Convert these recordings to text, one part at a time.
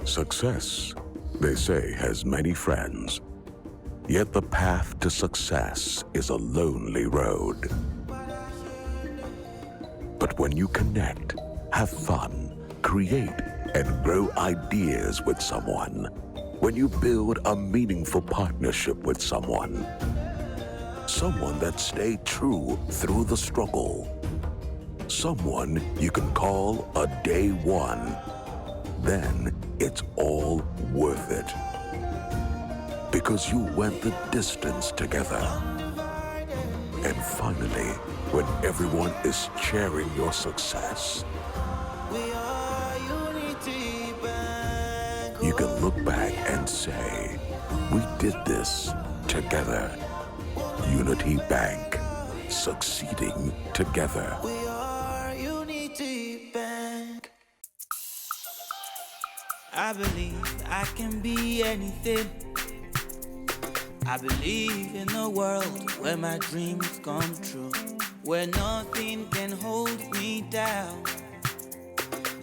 Success, they say, has many friends. Yet the path to success is a lonely road. But when you connect, have fun, create, and grow ideas with someone, when you build a meaningful partnership with someone that stayed true through the struggle, someone you can call a day one, then it's all worth it. Because you went the distance together. And finally, when everyone is cheering your success, you can look back and say, we did this together. Unity Bank, succeeding together. We are Unity Bank. I believe I can be anything. I believe in a world where my dreams come true, where nothing can hold me down,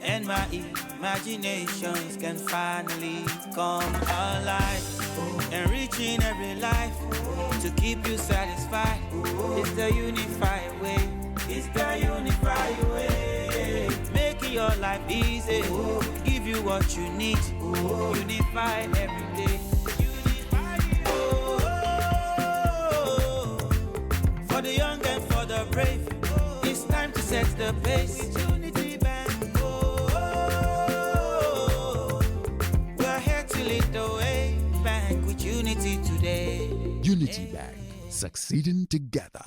and my imaginations can finally come alive, enriching every life to keep you satisfied. It's the unified way. It's the unified way. Making your life easy, give you what you need. Unified every day. For the young and for the brave, it's time to set the pace. Unity Bank. We're here to lead the way. Bank with unity today. Unity Bank, succeeding together.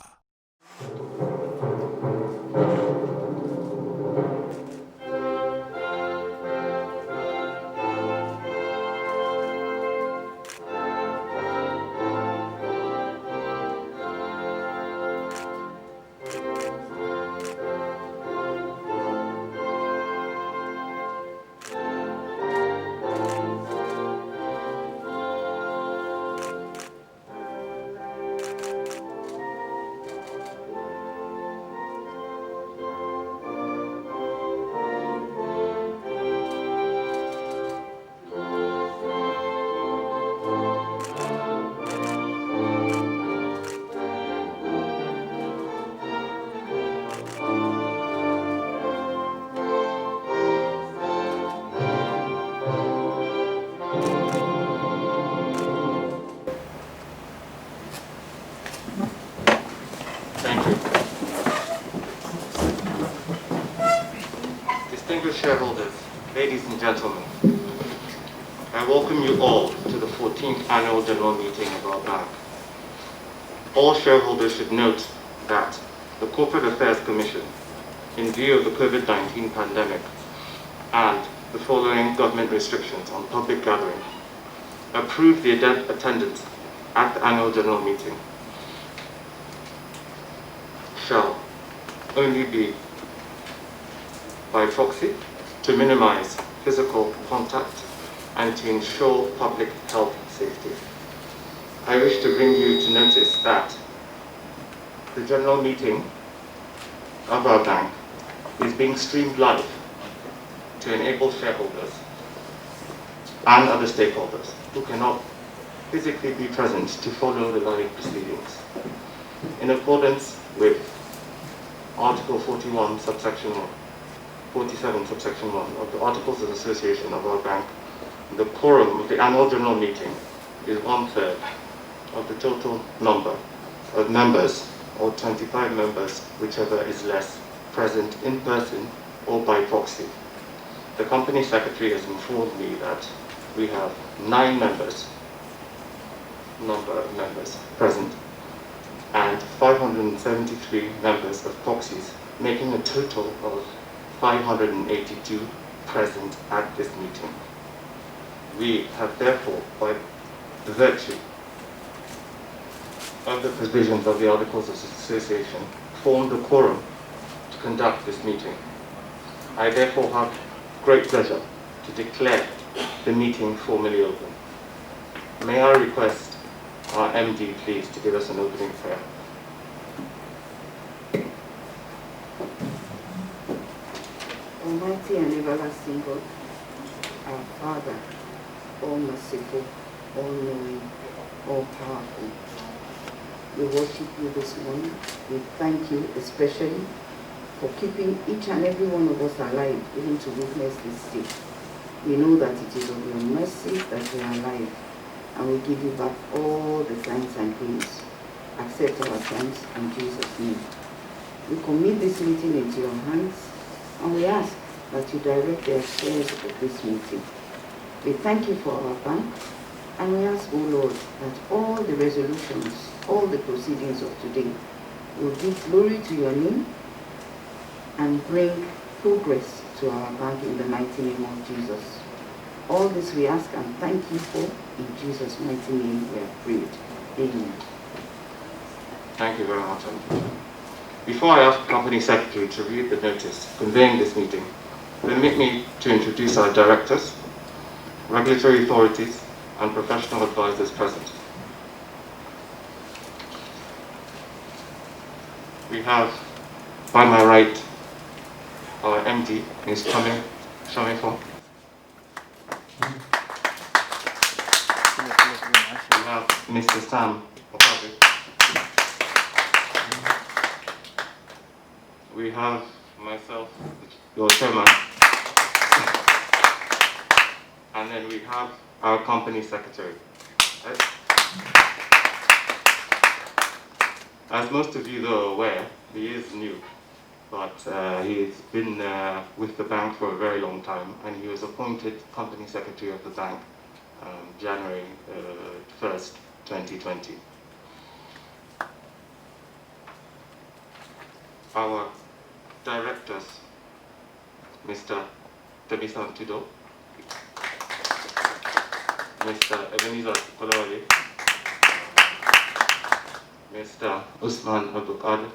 Shareholders, ladies and gentlemen, I welcome you all to the 14th Annual General Meeting of our bank. All shareholders should note that the Corporate Affairs Commission, in view of the COVID-19 pandemic and the following government restrictions on public gathering, approved the attendance at the Annual General Meeting shall only be by proxy to minimize physical contact and to ensure public health safety. I wish to bring you to notice that the general meeting of our bank is being streamed live to enable shareholders and other stakeholders who cannot physically be present to follow the live proceedings. In accordance with Article 41, subsection 1, 47, subsection 1 of the Articles of Association of our bank, the quorum of the annual general meeting is 1/3 of the total number of members, or 25 members, whichever is less, present in person or by proxy. The company secretary has informed me that we have 9 members, number of members present, and 573 members of proxies, making a total of 582 present at this meeting. We have therefore, by virtue of the provisions of the Articles of Association, formed a quorum to conduct this meeting. I therefore have great pleasure to declare the meeting formally open. May I request our MD, please, to give us an opening prayer. Almighty and everlasting God, our Father, all merciful, all knowing, all powerful, we worship you this morning. We thank you especially for keeping each and every one of us alive, even to witness this day. We know that it is of your mercy that we are alive, and we give you back all the thanks and praise. Accept our thanks in Jesus' name. We commit this meeting into your hands, and we ask that you direct the affairs of this meeting. We thank you for our bank, and we ask, O Lord, that all the resolutions, all the proceedings of today will give glory to your name and bring progress to our bank in the mighty name of Jesus. All this we ask and thank you for. In Jesus' mighty name we have prayed. Amen. Thank you very much. Before I ask the Company Secretary to read the notice conveying this meeting, permit me to introduce our directors, regulatory authorities, and professional advisors present. We have, by my right, our MD, Ms. Shamifo. We have Mr. Sam Okabe. We have myself, your chairman. And then we have our company secretary. Right? As most of you though are aware, he is new, but he's been with the bank for a very long time, and he was appointed company secretary of the bank January 1st, 2020. Our directors, Mr. Tebisan Tudo, Mr. Ebenezer Kolawale, Mr. Usman Abdulkader.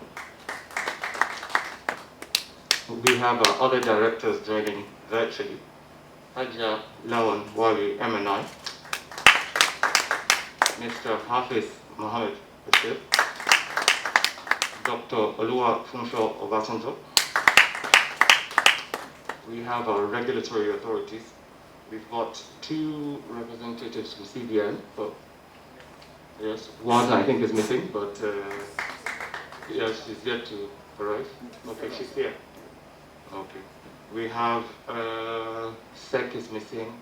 We have our other directors joining virtually. Hajja Lawan Wali MNI, Mr. Hafiz Mohammed Bashir, Dr. Olua Funsho Obasanjo. We have our regulatory authorities. We've got 2 representatives from CBN, but yes, one I think is missing, but yes, she's yet to arrive. Okay, she's here. Okay. We have SEC is missing.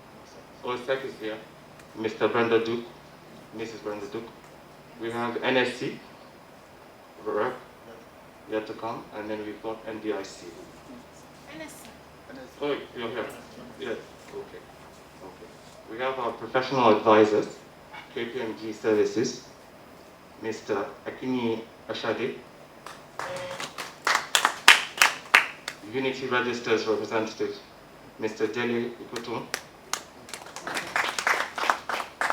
Oh, SEC is here. Mr. Brenda Duke, Mrs. Brenda Duke. We have NSC, Rep, yet to come, and then we've got NDIC. NSC. Oh, you're here. Yes. Okay. Okay. We have our professional advisors, KPMG Services, Mr. Akini Ashade, Unity Registers representative, Mr. Dele Ikutum,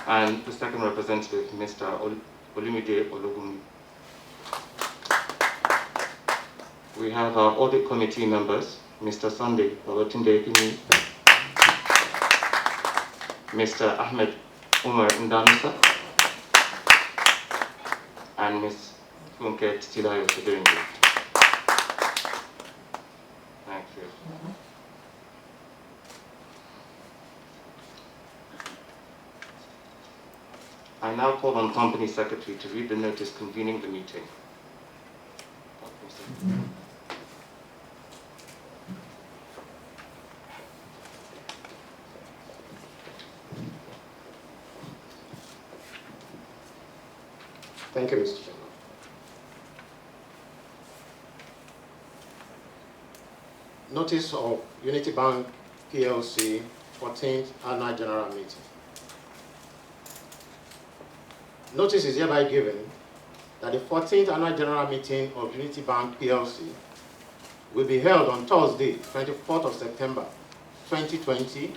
and the second representative, Mr. Olumide Ologumi. We have our audit committee members, Mr. Sunday Babatunde Ekini, Mr. Ahmed Umar Ndanusa, and Ms. Funke Titilayo Federingi. Thank you. I now call on Company Secretary to read the notice convening the meeting. Thank you, Mr. Chairman. Notice of Unity Bank PLC 14th Annual General Meeting. Notice is hereby given that the 14th Annual General Meeting of Unity Bank PLC will be held on Thursday, 24th of September 2020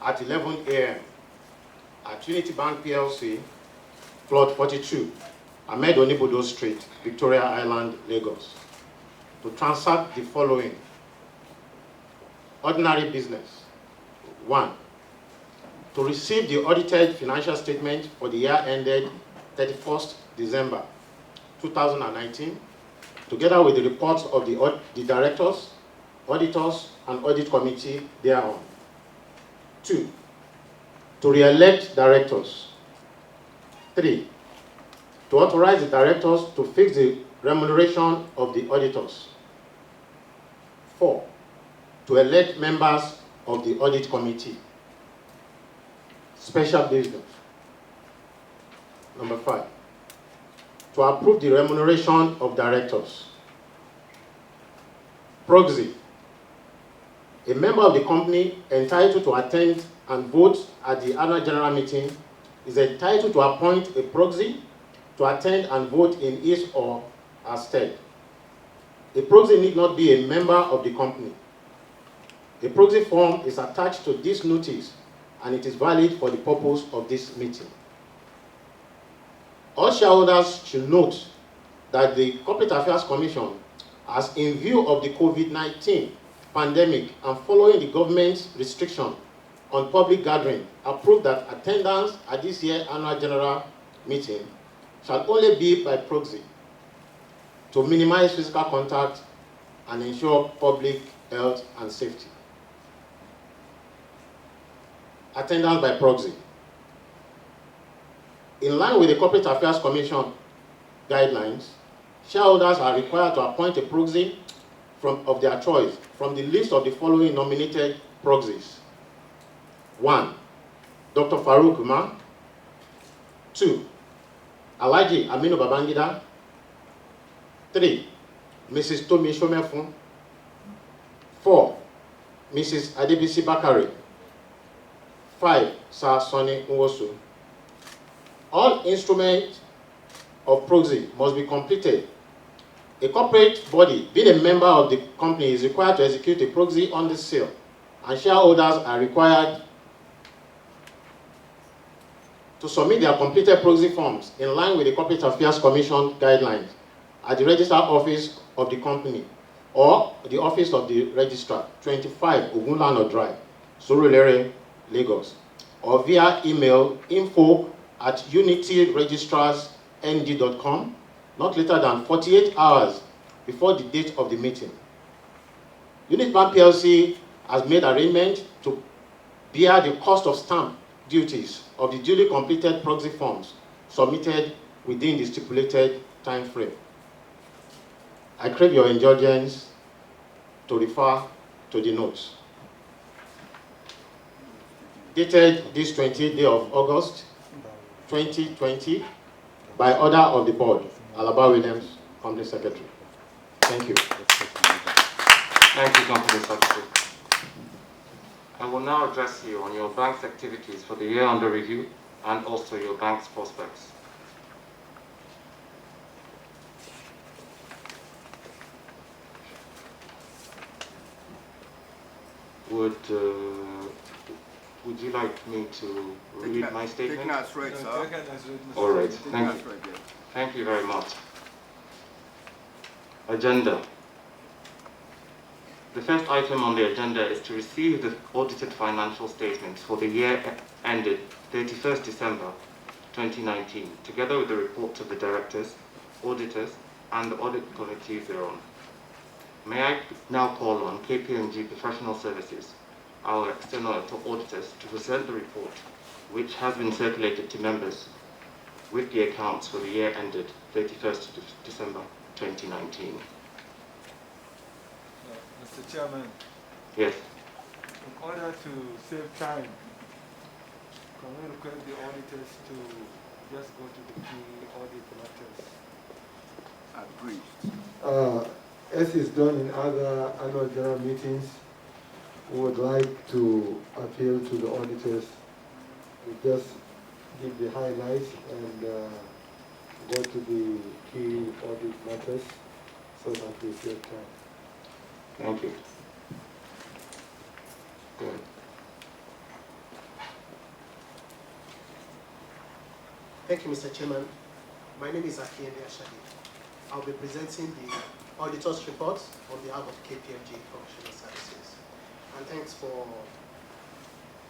at 11 a.m. at Unity Bank PLC, Plot 42, Ahmed Onibudo Street, Victoria Island, Lagos, to transact the following. Ordinary business. 1. To receive the audited financial statement for the year ended 31st December 2019, together with the reports of the directors, auditors, and audit committee thereon. 2. To re-elect directors. 3. To authorize the directors to fix the remuneration of the auditors. 4. To elect members of the audit committee. Special business. Number 5. To approve the remuneration of directors. Proxy. A member of the company entitled to attend and vote at the annual general meeting is entitled to appoint a proxy to attend and vote in his or her stead. A proxy need not be a member of the company. A proxy form is attached to this notice and it is valid for the purpose of this meeting. All shareholders should note that the Corporate Affairs Commission has, in view of the COVID-19 pandemic and following the government's restriction on public gathering, approved that attendance at this year's annual general meeting shall only be by proxy to minimize physical contact and ensure public health and safety. Attendance by proxy. In line with the Corporate Affairs Commission guidelines, shareholders are required to appoint a proxy of their choice from the list of the following nominated proxies. 1. Dr. Farouk Umar. 2. Alhaji Aminu Babangida. 3. Mrs. Tomi Shomefun. 4. Mrs. Adebisi Bakari. 5. Sir Sonny Nwosu. All instruments of proxy must be completed. A corporate body, being a member of the company, is required to execute a proxy on the seal, and shareholders are required to submit their completed proxy forms in line with the Corporate Affairs Commission guidelines at the Registrar Office of the company or the Office of the Registrar, 25 Ogunlano Drive, Surulere, Lagos, or via email info@unityregistrarsnd.com, not later than 48 hours before the date of the meeting. Unity Bank PLC has made arrangement to bear the cost of stamp duties of the duly completed proxy forms submitted within the stipulated time frame. I crave your indulgence to refer to the notes. Dated this 20th day of August 2020 by order of the board, Alaba Williams, Company Secretary. Thank you. Thank you, Company Secretary. I will now address you on your bank's activities for the year under review and also your bank's prospects. Would you like me to read my statement? All right, thank you. Thank you very much. Agenda. The first item on the agenda is to receive the audited financial statements for the year ended 31st December 2019, together with the reports of the directors, auditors, and the audit committee thereon. May I now call on KPMG Professional Services, our external auditors, to present the report, which has been circulated to members with the accounts for the year ended 31st December 2019. Mr. Chairman. Yes. In order to save time, can we request the auditors to just go to the key audit matters. Agreed. As is done in other annual general meetings, we would like to appeal to the auditors to just give the highlights and go to the key audit matters so that we save time. Thank you. Go ahead. Thank you, Mr. Chairman. My name is Akiende Ashadi. I'll be presenting the auditor's report on behalf of KPMG Professional Services. And thanks for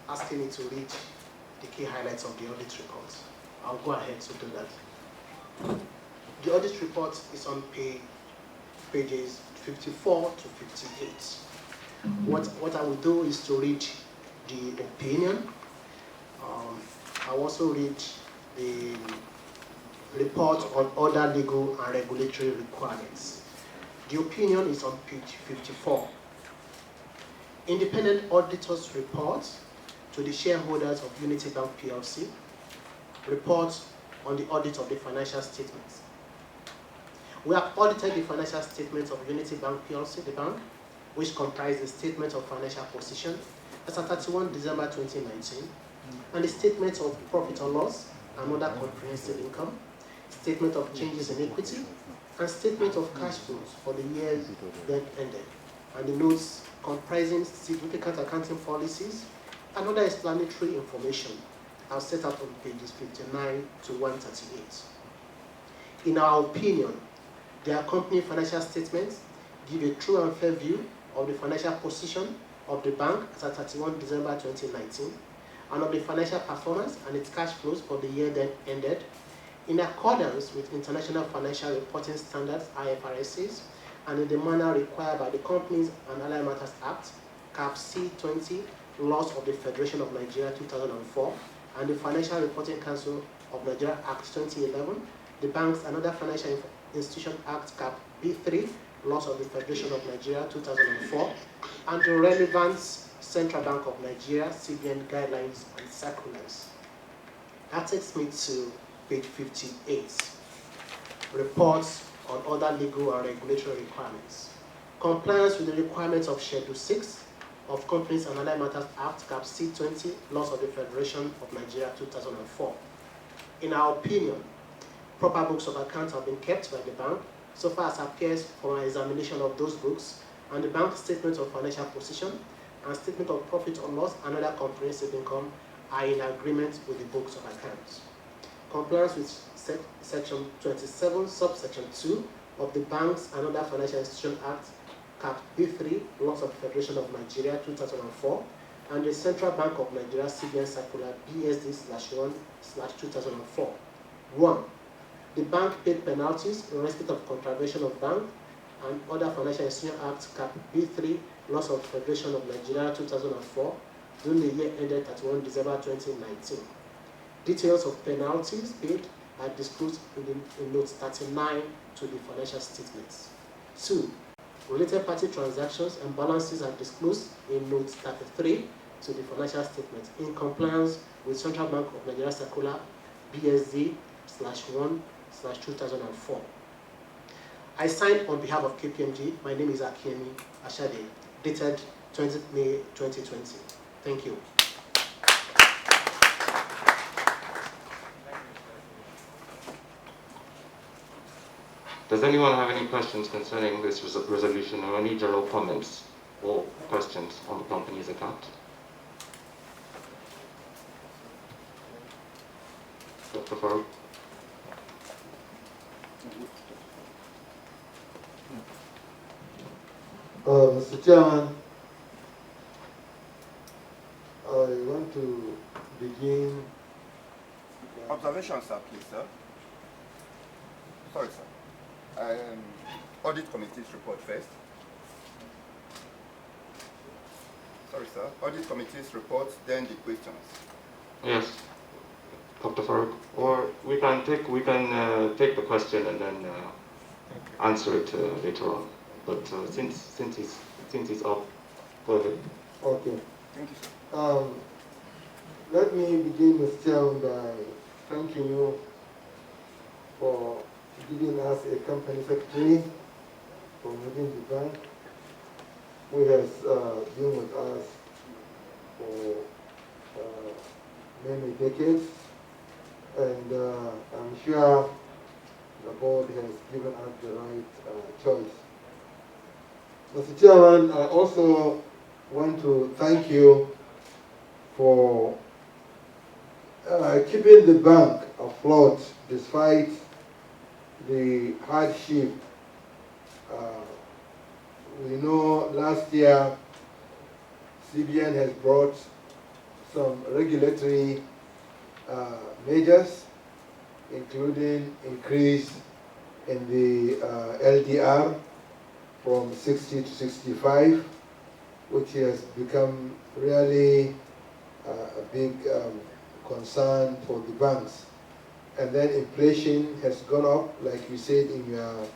asking me to read the key highlights of the audit report. I'll go ahead to do that. The audit report is on pages 54 to 58. What I will do is to read the opinion. I'll also read the report on other legal and regulatory requirements. The opinion is on page 54. Independent auditors report to the shareholders of Unity Bank PLC. Report on the audit of the financial statements. We have audited the financial statements of Unity Bank PLC, the bank, which comprise the statement of financial position as at 31 December 2019, and the statement of profit or loss and other comprehensive income, statement of changes in equity, and statement of cash flows for the year then ended, and the notes comprising significant accounting policies and other explanatory information are set out on pages 59 to 138. In our opinion, the accompanying financial statements give a true and fair view of the financial position of the bank as at 31 December 2019, and of the financial performance and its cash flows for the year then ended, in accordance with International Financial Reporting Standards, IFRSs, and in the manner required by the Companies and Allied Matters Act, Cap C20, Laws of the Federation of Nigeria 2004, and the Financial Reporting Council of Nigeria Act 2011, the Banks and Other Financial Institution Act, Cap B3, Laws of the Federation of Nigeria 2004, and the relevant Central Bank of Nigeria, CBN guidelines and circulars. That takes me to page 58. Reports on other legal and regulatory requirements. Compliance with the requirements of Schedule 6 of Companies and Allied Matters Act, Cap C20, Laws of the Federation of Nigeria 2004. In our opinion, proper books of accounts have been kept by the bank so far as appears from our examination of those books, and the bank statement of financial position and statement of profit or loss and other comprehensive income are in agreement with the books of accounts. Compliance with Section 27, subsection 2 of the Banks and Other Financial Institutions Act, Cap B3, Laws of the Federation of Nigeria 2004, and the Central Bank of Nigeria CBN Circular BSD/1/2004. 1. The bank paid penalties in respect of contravention of Bank and Other Financial Institutions Act, Cap B3, Laws of the Federation of Nigeria 2004, during the year ended 31 December 2019. Details of penalties paid are disclosed in note 39 to the financial statements. 2. Related party transactions and balances are disclosed in note 33 to the financial statements in compliance with Central Bank of Nigeria Circular BSD/1/2004. I signed on behalf of KPMG. My name is Akiemi Ashade, dated 20th May 2020. Thank you. Does anyone have any questions concerning this resolution, or any general comments or questions on the company's account? Dr. Farouk? Mr. Chairman, I want to begin. Observation, sir, please, sir. Sorry, sir. Audit Committee's report first. Sorry, sir. Audit Committee's report, then the questions. Yes, Dr. Farouk. Or we can take the question and then answer it later on. But since it's up, go ahead. Okay. Thank you, sir. Let me begin, Mr. Chairman, by thanking you for giving us a company secretary from within the bank who has been with us for many decades, and I'm sure the board has given us the right choice. Mr. Chairman, I also want to thank you for keeping the bank afloat despite the hardship. We know last year CBN has brought some regulatory measures, including increase in the LDR from 60 to 65, which has become really a big concern for the banks. And then inflation has gone up, like you said in your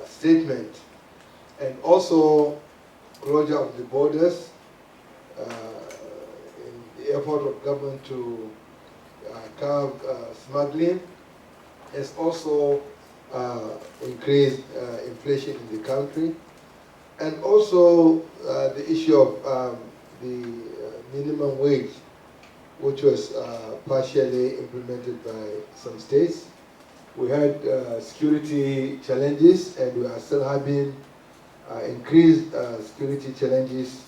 statement. And also closure of the borders in the effort of government to curb smuggling has also increased inflation in the country. And also the issue of the minimum wage, which was partially implemented by some states. We had security challenges, and we are still having increased security challenges,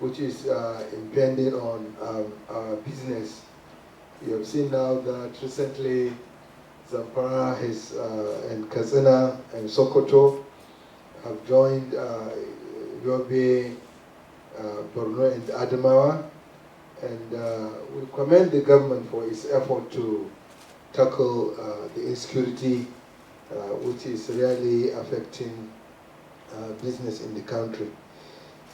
which is impending on our business. You have seen now that recently Zamfara has, and Katsina and Sokoto have joined Yobe, Borno and Adamawa, and we commend the government for its effort to tackle the insecurity which is really affecting business in the country.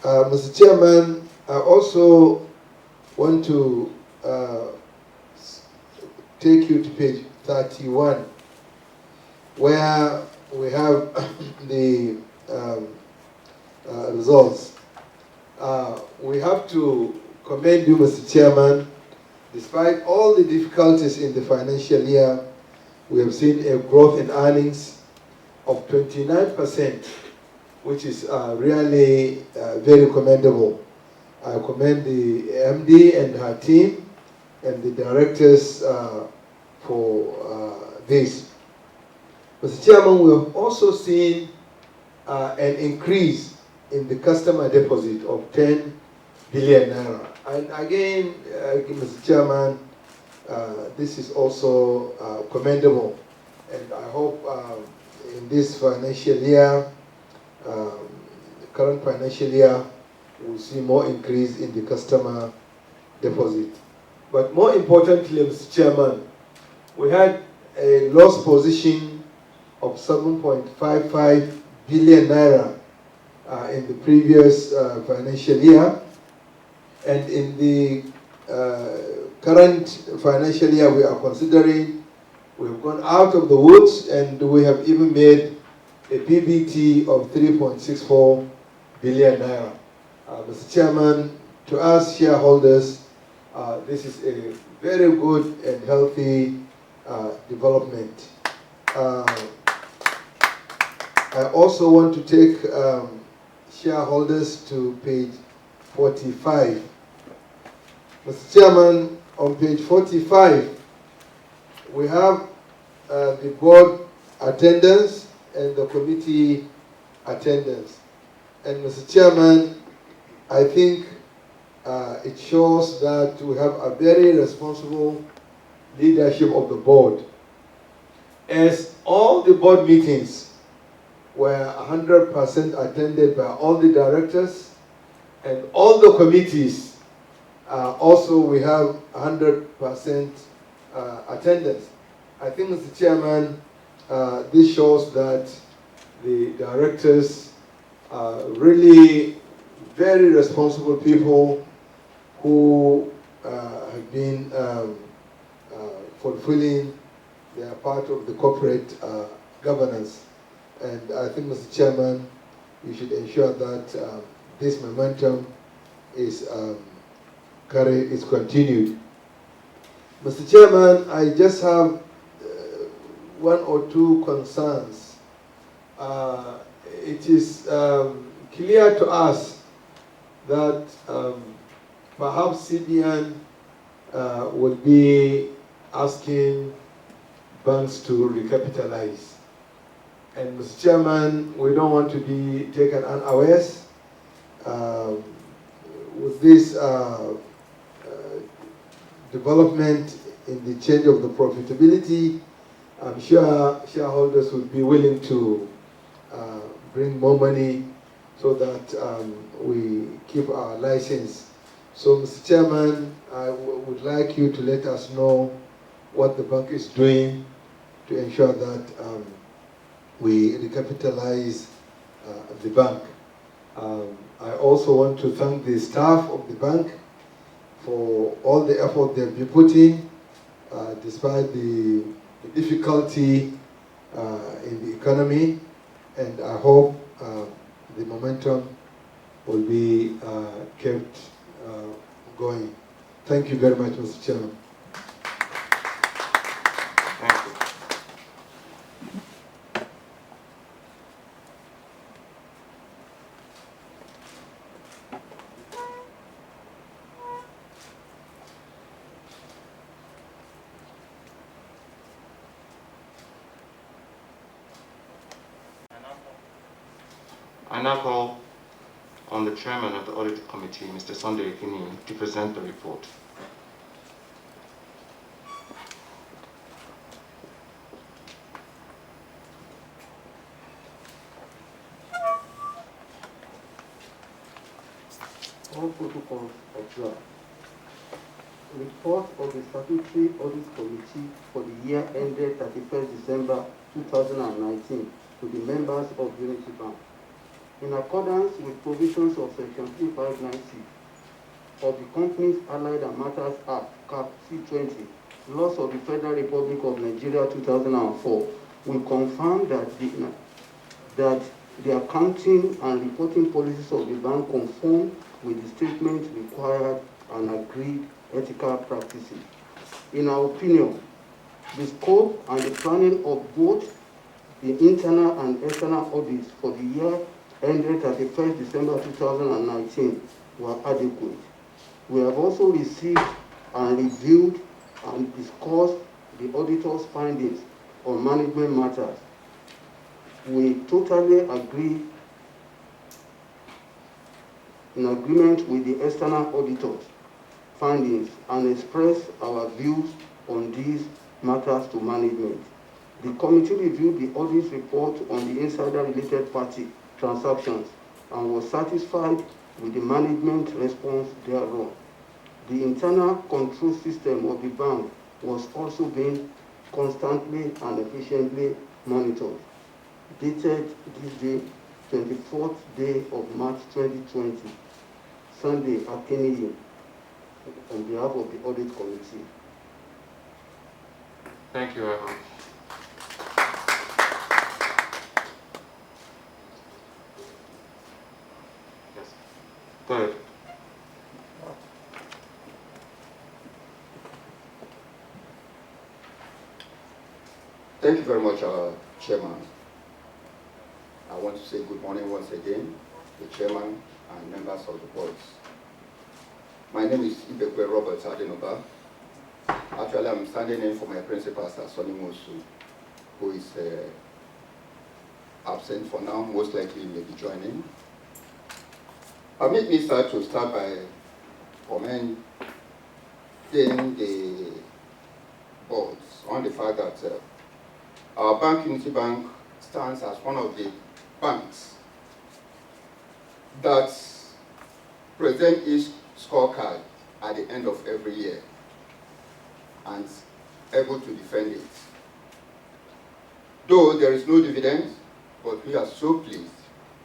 Mr. Chairman, I also want to take you to page 31, where we have the results. We have to commend you, Mr. Chairman. Despite all the difficulties in the financial year, we have seen a growth in earnings of 29%, which is really very commendable. I commend the MD and her team and the directors for this. Mr. Chairman, we have also seen an increase in the customer deposit of 10 billion naira. And again, Mr. Chairman, this is also commendable. And I hope in this financial year, the current financial year, we'll see more increase in the customer deposit. But more importantly, Mr. Chairman, we had a loss position of 7.55 billion naira in the previous financial year. And in the current financial year we are considering, we've gone out of the woods, and we have even made a PBT of 3.64 billion naira. Mr. Chairman, to us shareholders, this is a very good and healthy development. I also want to take shareholders to page 45. Mr. Chairman, on page 45, we have the board attendance and the committee attendance. And Mr. Chairman, I think it shows that we have a very responsible leadership of the board, as all the board meetings were 100% attended by all the directors, and all the committees also we have 100% attendance. I think, Mr. Chairman, this shows that the directors are really very responsible people who have been fulfilling their part of the corporate governance. And I think, Mr. Chairman, you should ensure that this momentum is continued. Mr. Chairman, I just have one or two concerns. It is clear to us that perhaps CBN will be asking banks to recapitalize. And Mr. Chairman, we don't want to be taken unawares with this development in the change of the profitability. I'm sure shareholders would be willing to bring more money so that we keep our license. So, Mr. Chairman, I would like you to let us know what the bank is doing to ensure that we recapitalize the bank. I also want to thank the staff of the bank for all the effort they've been putting, despite the difficulty in the economy, and I hope the momentum will be kept going. Thank you very much, Mr. Chairman. Thank you. I now call on the chairman of the Audit Committee, Mr. Sunday Ekini, to present the report. All protocols observed. Report of the Statutory Audit Committee for the year ended 31st December 2019 to the members of Unity Bank. In accordance with provisions of Section 3596 of the Companies Allied and Matters Act, Cap C20, Laws of the Federal Republic of Nigeria 2004, we confirm that the accounting and reporting policies of the bank conform with the statement required and agreed ethical practices. In our opinion, the scope and the planning of both the internal and external audits for the year ended 31st December 2019 were adequate. We have also received and reviewed and discussed the auditor's findings on management matters. We totally agree in agreement with the external auditors' findings and express our views on these matters to management. The committee reviewed the audit report on the insider-related party transactions and was satisfied with the management response thereon. The internal control system of the bank was also being constantly and efficiently monitored. Dated this day, 24th day of March 2020, Sunday Akiniyi, on behalf of the Audit Committee. Thank you, Evan. Yes. Go ahead. Thank you very much, Chairman. I want to say good morning once again, the Chairman and members of the board. My name is Ibekwe Robert Adenoba. Actually, I'm standing in for my principal, Sir Sonny Mosu, who is absent for now, most likely may be joining. Permit me, sir, to start by commending the boards on the fact that our bank, Unity Bank, stands as one of the banks that present its scorecard at the end of every year and able to defend it. Though there is no dividend, but we are so pleased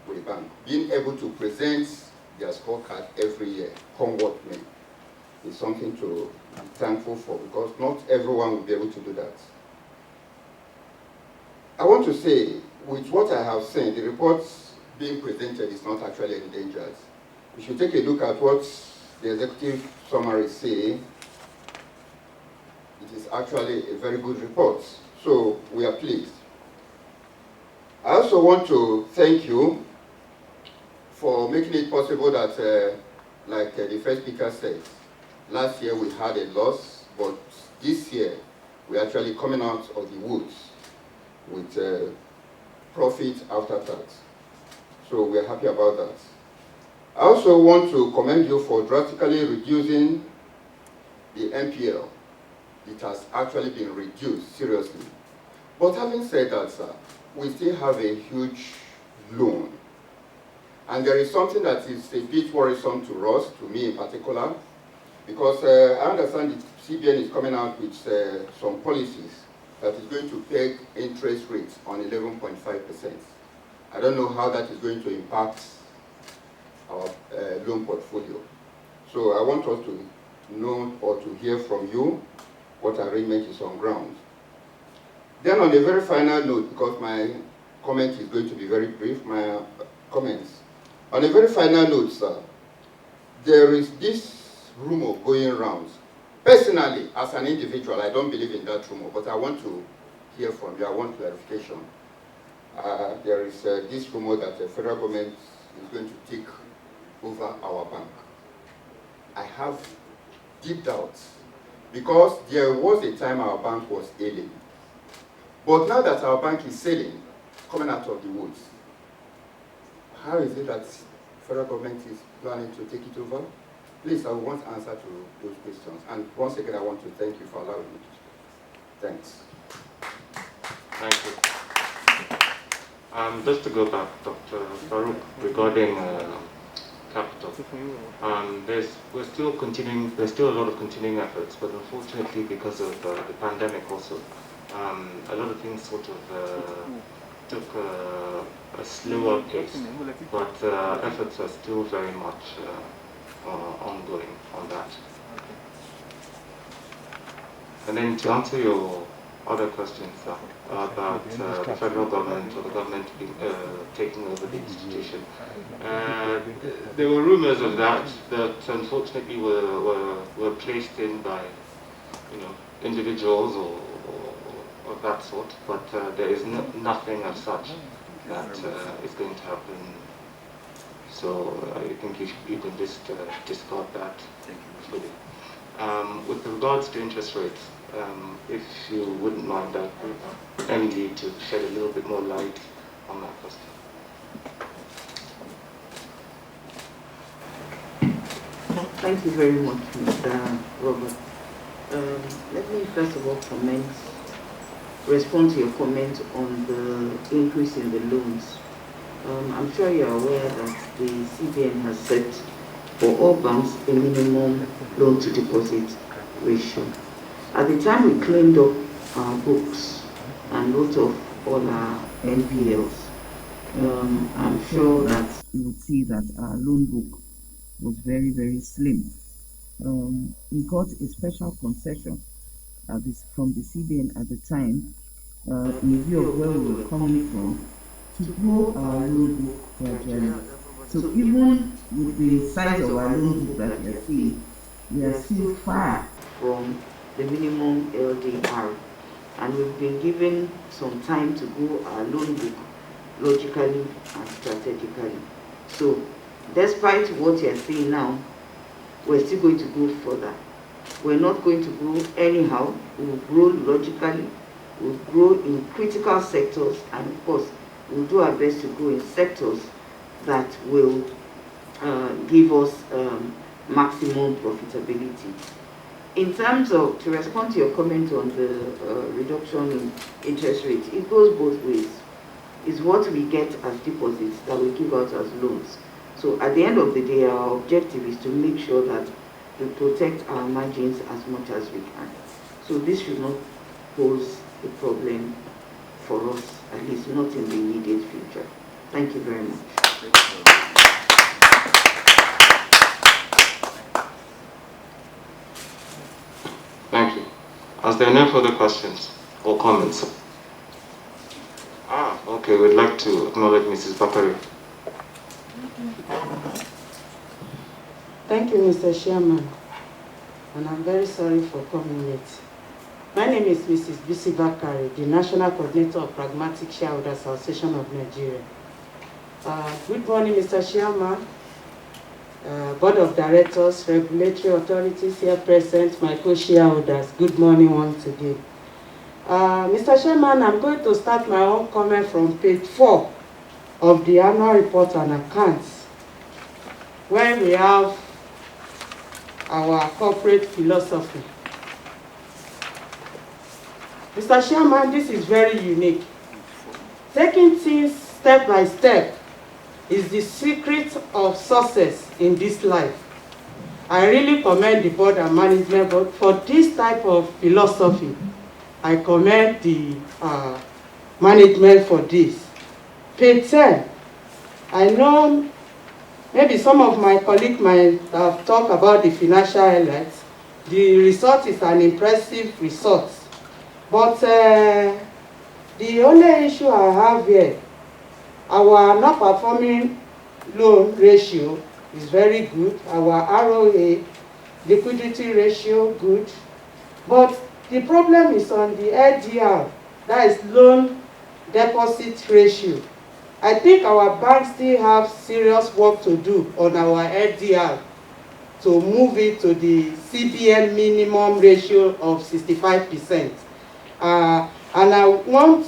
with the bank being able to present their scorecard every year, come what may, is something to be thankful for, because not everyone will be able to do that. I want to say, with what I have seen, the reports being presented is not actually endangered. We should take a look at what the executive summary say. it is actually a very good report. So we are pleased. I also want to thank you for making it possible that, like the first speaker said, last year we had a loss, but this year we're actually coming out of the woods with profit after tax. So we're happy about that. I also want to commend you for drastically reducing the NPL. It has actually been reduced seriously. But having said that, sir, we still have a huge loan. And there is something that is a bit worrisome to us, to me in particular, because I understand the CBN is coming out with some policies that is going to peg interest rates on 11.5%. I don't know how that is going to impact our loan portfolio. So I want us to know or to hear from you what arrangement is on ground. Then on a very final note, because my comment is going to be very brief, my comments. On a very final note, sir, there is this rumor going around. Personally, as an individual, I don't believe in that rumor, but I want to hear from you. I want clarification. There is this rumor that the federal government is going to take over our bank. I have deep doubts, because there was a time our bank was ailing. But now that our bank is sailing, coming out of the woods, how is it that federal government is planning to take it over? Please, I want answer to those questions. And once again, I want to thank you for allowing me to speak. Thanks. Thank you. Just to go back, Dr. Farouk, regarding capital. We're still continuing. There's still a lot of continuing efforts, but unfortunately, because of the pandemic, also, a lot of things sort of took a slower pace. But efforts are still very much ongoing on that. And then to answer your other questions about the federal government or the government taking over the institution. There were rumors of that unfortunately were placed in by individuals or of that sort, but there is nothing as such that is going to happen. So I think you can just discard that fully. With regards to interest rates, if you wouldn't mind, MD, to shed a little bit more light on that question. Thank you very much, Mr. Robert. Let me first of all respond to your comment on the increase in the loans. I'm sure you're aware that the CBN has set for all banks a minimum loan to deposit ratio. At the time we cleaned up our books and wrote off all our NPLs, I'm sure that you would see that our loan book was very, very slim. We got a special concession from the CBN at the time, in view of where we were coming from, to grow our loan book gradually. So even with the size of our loan book that we are seeing, we are still far from the minimum LDR. And we've been given some time to grow our loan book logically and strategically. So despite what you're seeing now, we're still going to go further. We're not going to grow anyhow. We'll grow logically. We'll grow in critical sectors, and of course, we'll do our best to grow in sectors that will give us maximum profitability. In terms of, to respond to your comment on the reduction in interest rates, it goes both ways. It's what we get as deposits that we give out as loans. So at the end of the day, our objective is to make sure that we protect our margins as much as we can. So this should not pose a problem for us, at least not in the immediate future. Thank you very much. Thank you. As there are no further questions or comments. Okay, we'd like to acknowledge Mrs. Bakari. Thank you, Mr. Chairman. And I'm very sorry for coming late. My name is Mrs. Bisi Bakari, the National Coordinator of Pragmatic Shareholders Association of Nigeria. Good morning, Mr. Chairman, Board of Directors, regulatory authorities here present, my co-shareholders. Good morning once again. Mr. Chairman, I'm going to start my own comment from page 4 of the annual report and accounts, where we have our corporate philosophy. Mr. Chairman, this is very unique. Taking things step by step is the secret of success in this life. I really commend the board and management board for this type of philosophy. I commend the management for this. Page 10. I know maybe some of my colleagues might have talked about the financial highlights. The result is an impressive result. But the only issue I have here, our not performing loan ratio is very good. Our ROA, liquidity ratio, good. But the problem is on the LDR, that is loan deposit ratio. I think our banks still have serious work to do on our LDR to move it to the CBN minimum ratio of 65%. And I want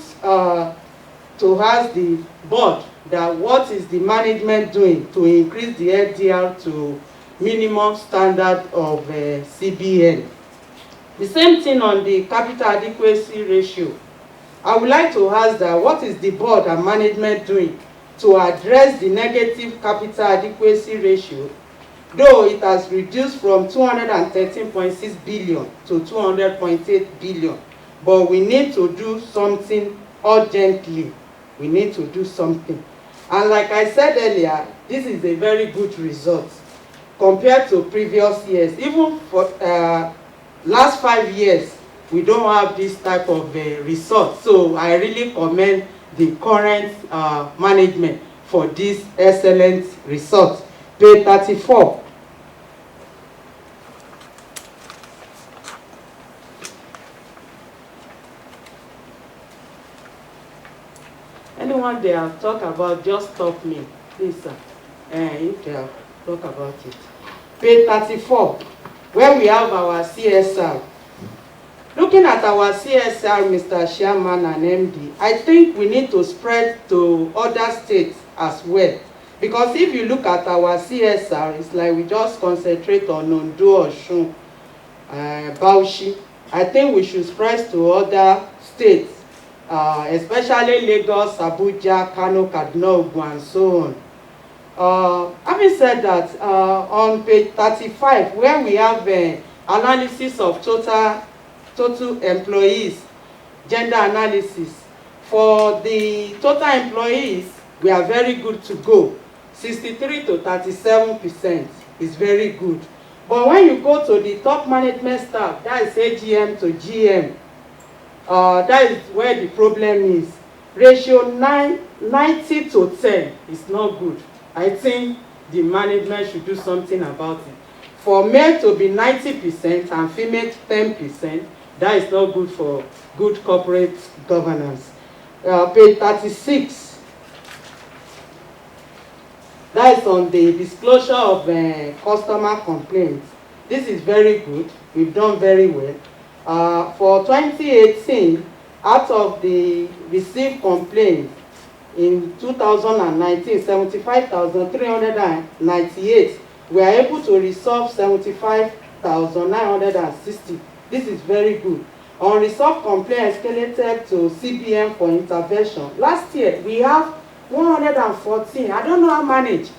to ask the board that what is the management doing to increase the LDR to minimum standard of CBN. The same thing on the capital adequacy ratio. I would like to ask that what is the board and management doing to address the negative capital adequacy ratio, though it has reduced from 213.6 billion to 200.8 billion. But we need to do something urgently. We need to do something. And like I said earlier, this is a very good result compared to previous years. Even for last 5 years, we don't have this type of result. So I really commend the current management for this excellent result. Page 34. Anyone they have talked about, just stop me, please, sir. If they have talked about it. Page 34, where we have our CSR. Looking at our CSR, Mr. Chairman and MD, I think we need to spread to other states as well. Because if you look at our CSR, it's like we just concentrate on Ondo, Osun, Bauchi. I think we should spread to other states. Especially Lagos, Abuja, Kano, Kaduna, Ogun, and so on. Having said that, on page 35, where we have analysis of total employees, gender analysis, for the total employees, we are very good to go. 63 to 37% is very good. But when you go to the top management staff, that is AGM to GM, that is where the problem is. Ratio 90 to 10 is not good. I think the management should do something about it. For male to be 90% and female 10%, that is not good for good corporate governance. Page 36. That is on the disclosure of customer complaints. This is very good. We've done very well. For 2018, out of the received complaints in 2019, 75,398, we are able to resolve 75,960. This is very good. Unresolved complaints escalated to CBN for intervention. Last year, we have 114. I don't know how managed.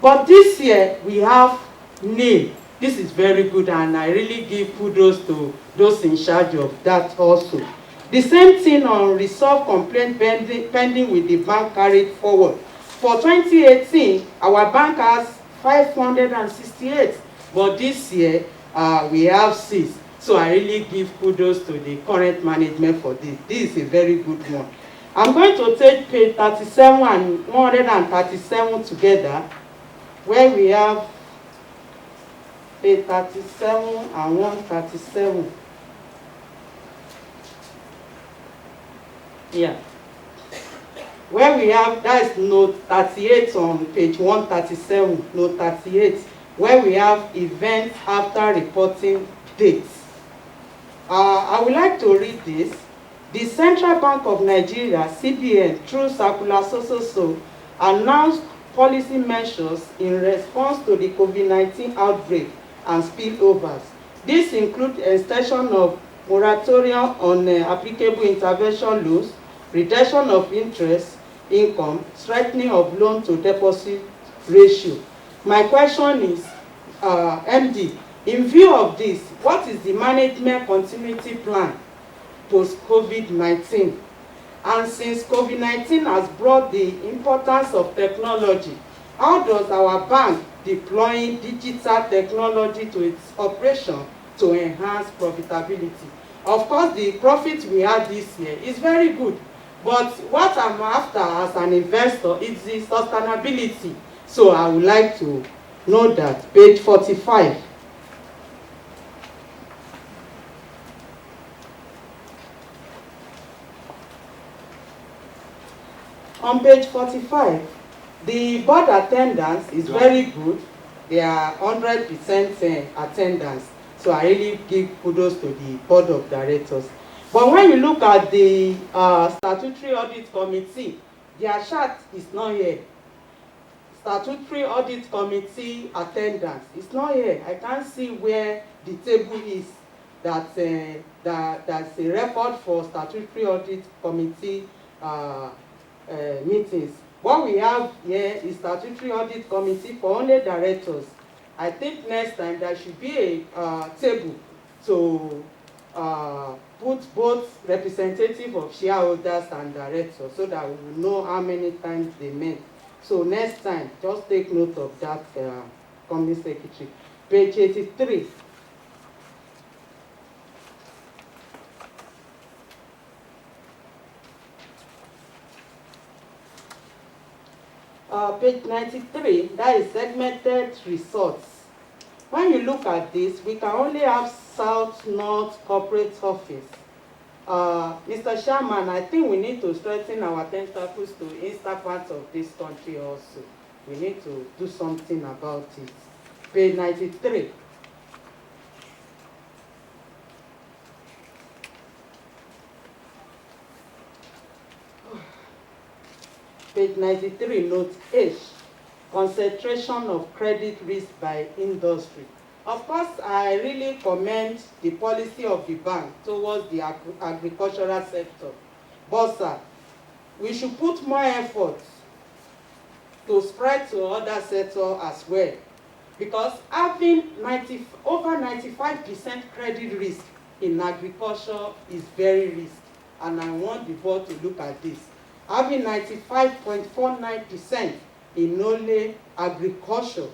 But this year, we have nil. This is very good, and I really give kudos to those in charge of that also. The same thing on resolved complaint pending with the bank carried forward. For 2018, our bank has 568, but this year we have 6. So I really give kudos to the current management for this. This is a very good one. I'm going to take page 37 and 137 together, where we have page 37 and 137. Yeah. Where we have, that is note 38 on page 137, note 38, where we have events after reporting dates. I would like to read this. The Central Bank of Nigeria, CBN, through circular so announced policy measures in response to the COVID-19 outbreak and spillovers. This includes extension of moratorium on applicable intervention loans, reduction of interest income, strengthening of loan to deposit ratio. My question is, MD, in view of this, what is the management continuity plan post COVID-19? And since COVID-19 has brought the importance of technology, how does our bank deploying digital technology to its operation to enhance profitability? Of course, the profit we had this year is very good, but what I'm after as an investor is the sustainability. So I would like to know that. Page 45. On page 45, the board attendance is very good. They are 100% attendance. So I really give kudos to the board of directors. But when you look at the Statutory Audit Committee, their chart is not here. Statutory Audit Committee attendance is not here. I can't see where the table is that's a record for Statutory Audit Committee meetings. What we have here is Statutory Audit Committee for only directors. I think next time there should be a table to put both representative of shareholders and directors so that we will know how many times they met. So next time, just take note of that, company secretary. Page 83. Page 93, that is segmented results. When you look at this, we can only have South-North Corporate Office. Mr. Chairman, I think we need to strengthen our tentacles to eastern parts of this country also. We need to do something about it. Page 93. Page 93, note H, concentration of credit risk by industry. Of course, I really commend the policy of the bank towards the agricultural sector. But sir, we should put more effort to spread to other sectors as well. Because having over 95% credit risk in agriculture is very risky. And I want the board to look at this. Having 95.49% in only agriculture,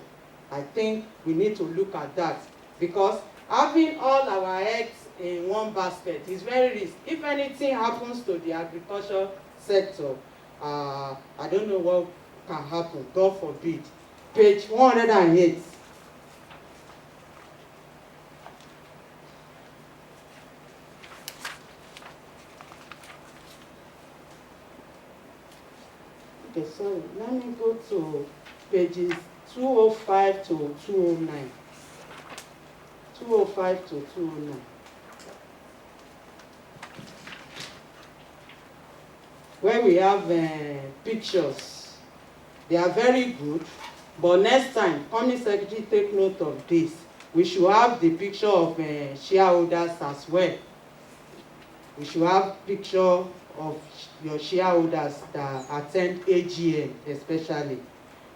I think we need to look at that, because having all our eggs in one basket is very risky. If anything happens to the agriculture sector, I don't know what can happen, God forbid. Page 108. Okay, sorry, let me go to pages 205 to 209. 205 to 209. Where we have pictures. They are very good, but next time, company secretary, take note of this. We should have the picture of shareholders as well. We should have picture of your shareholders that attend AGM especially.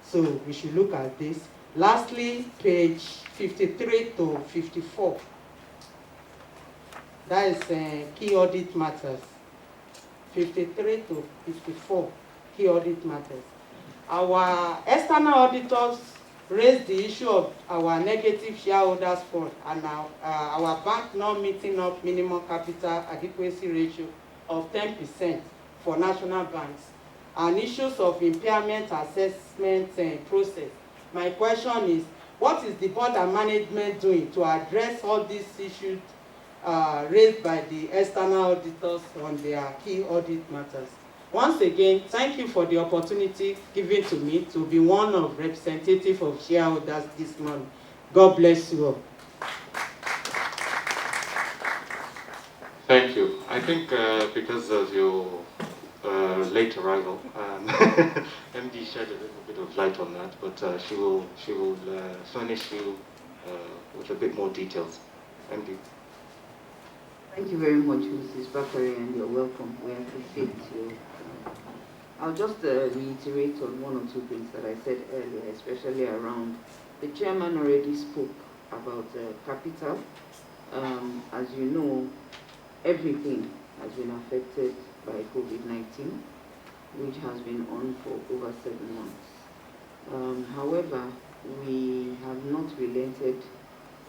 So we should look at this. Lastly, page 53 to 54. That is key audit matters. 53 to 54, key audit matters. Our external auditors raised the issue of our negative shareholders fund and our bank not meeting up minimum capital adequacy ratio of 10% for national banks, and issues of impairment assessment process. My question is, what is the board and management doing to address all these issues raised by the external auditors on their key audit matters. Once again, thank you for the opportunity given to me to be one of representative of shareholders this morning. God bless you all. Thank you. I think because of your late arrival, MD shed a little bit of light on that, but she will furnish you with a bit more details. MD. Thank you very much, Mrs. Bakari, and you're welcome. We appreciate you. I'll just reiterate on one or two things that I said earlier, especially around the chairman already spoke about capital. As you know, everything has been affected by COVID-19, which has been on for over 7 months. However, we have not relented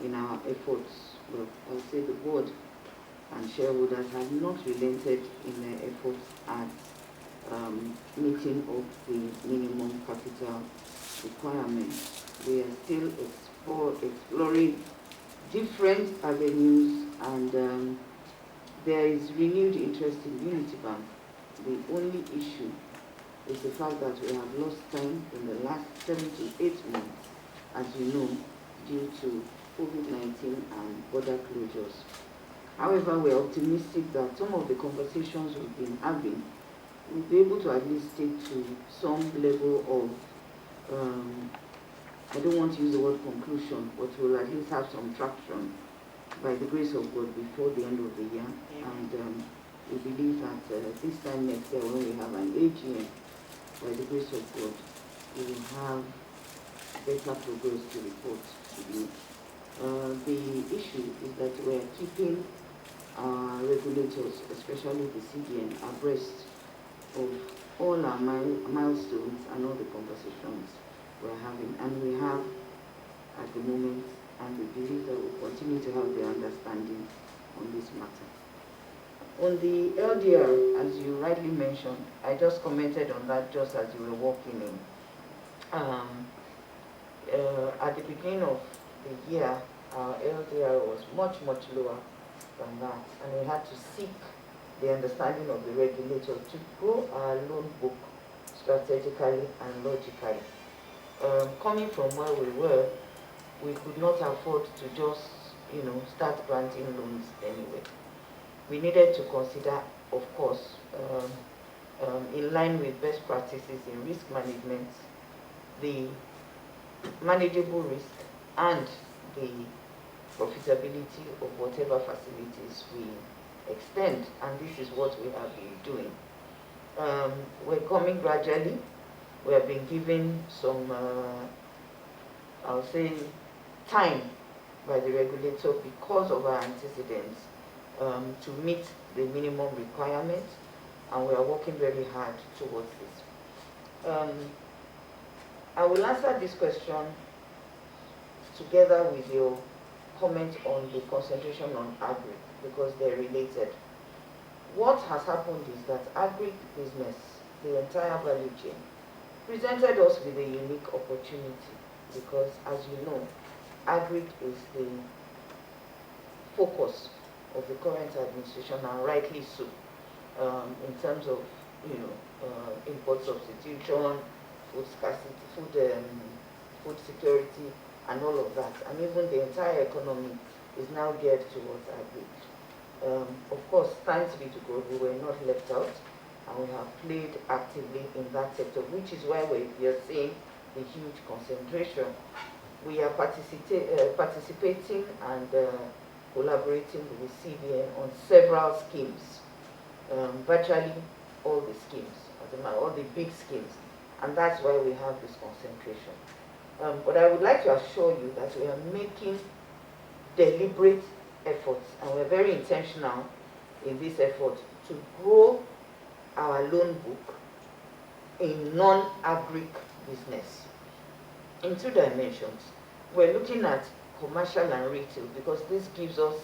in our efforts. Well, I'll say the board and shareholders have not relented in their efforts at meeting of the minimum capital requirements. We are still exploring different avenues, and there is renewed interest in Unity Bank. The only issue is the fact that we have lost time in the last 7 to 8 months, as you know, due to COVID-19 and border closures. However, we are optimistic that some of the conversations we've been having will be able to at least take to some level of, I don't want to use the word conclusion, but we'll at least have some traction by the grace of God before the end of the year. And we believe that this time next year, when we have an AGM, by the grace of God, we will have better progress to report to you. The issue is that we are keeping regulators, especially the CBN, abreast of all our milestones and all the conversations we're having. And we have at the moment, and we believe that we'll continue to have the understanding on this matter. On the LDR, as you rightly mentioned, I just commented on that just as you were walking in. At the beginning of the year, our LDR was much, much lower than that, and we had to seek the understanding of the regulator to grow our loan book strategically and logically. Coming from where we were, we could not afford to just, start granting loans anyway. We needed to consider, of course, in line with best practices in risk management, the manageable risk and the profitability of whatever facilities we extend, and this is what we have been doing. We're coming gradually. We have been given some, I'll say, time by the regulator because of our antecedents to meet the minimum requirements, and we are working very hard towards this. I will answer this question together with your comment on the concentration on agri, because they're related. What has happened is that agri business, the entire value chain, presented us with a unique opportunity, because as you know, agri is the focus of the current administration, and rightly so, in terms of import substitution, food scarcity, food security, and all of that, and even the entire economy is now geared towards agri. Of course, thanks be to God, we were not left out, and we have played actively in that sector, which is why we are seeing the huge concentration. We are participating and collaborating with the CBN on several schemes, virtually all the schemes, all the big schemes, and that's why we have this concentration. But I would like to assure you that we are making deliberate efforts, and we're very intentional in this effort to grow our loan book in non-agric business in 2 dimensions. We're looking at commercial and retail, because this gives us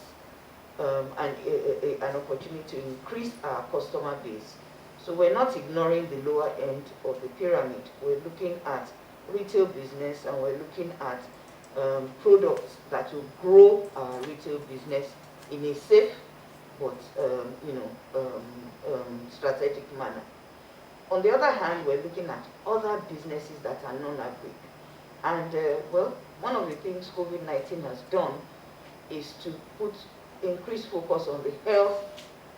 an opportunity to increase our customer base. So we're not ignoring the lower end of the pyramid. We're looking at retail business, and we're looking at products that will grow our retail business in a safe but strategic manner. On the other hand, we're looking at other businesses that are non-agri. And well, one of the things COVID-19 has done is to put increased focus on the health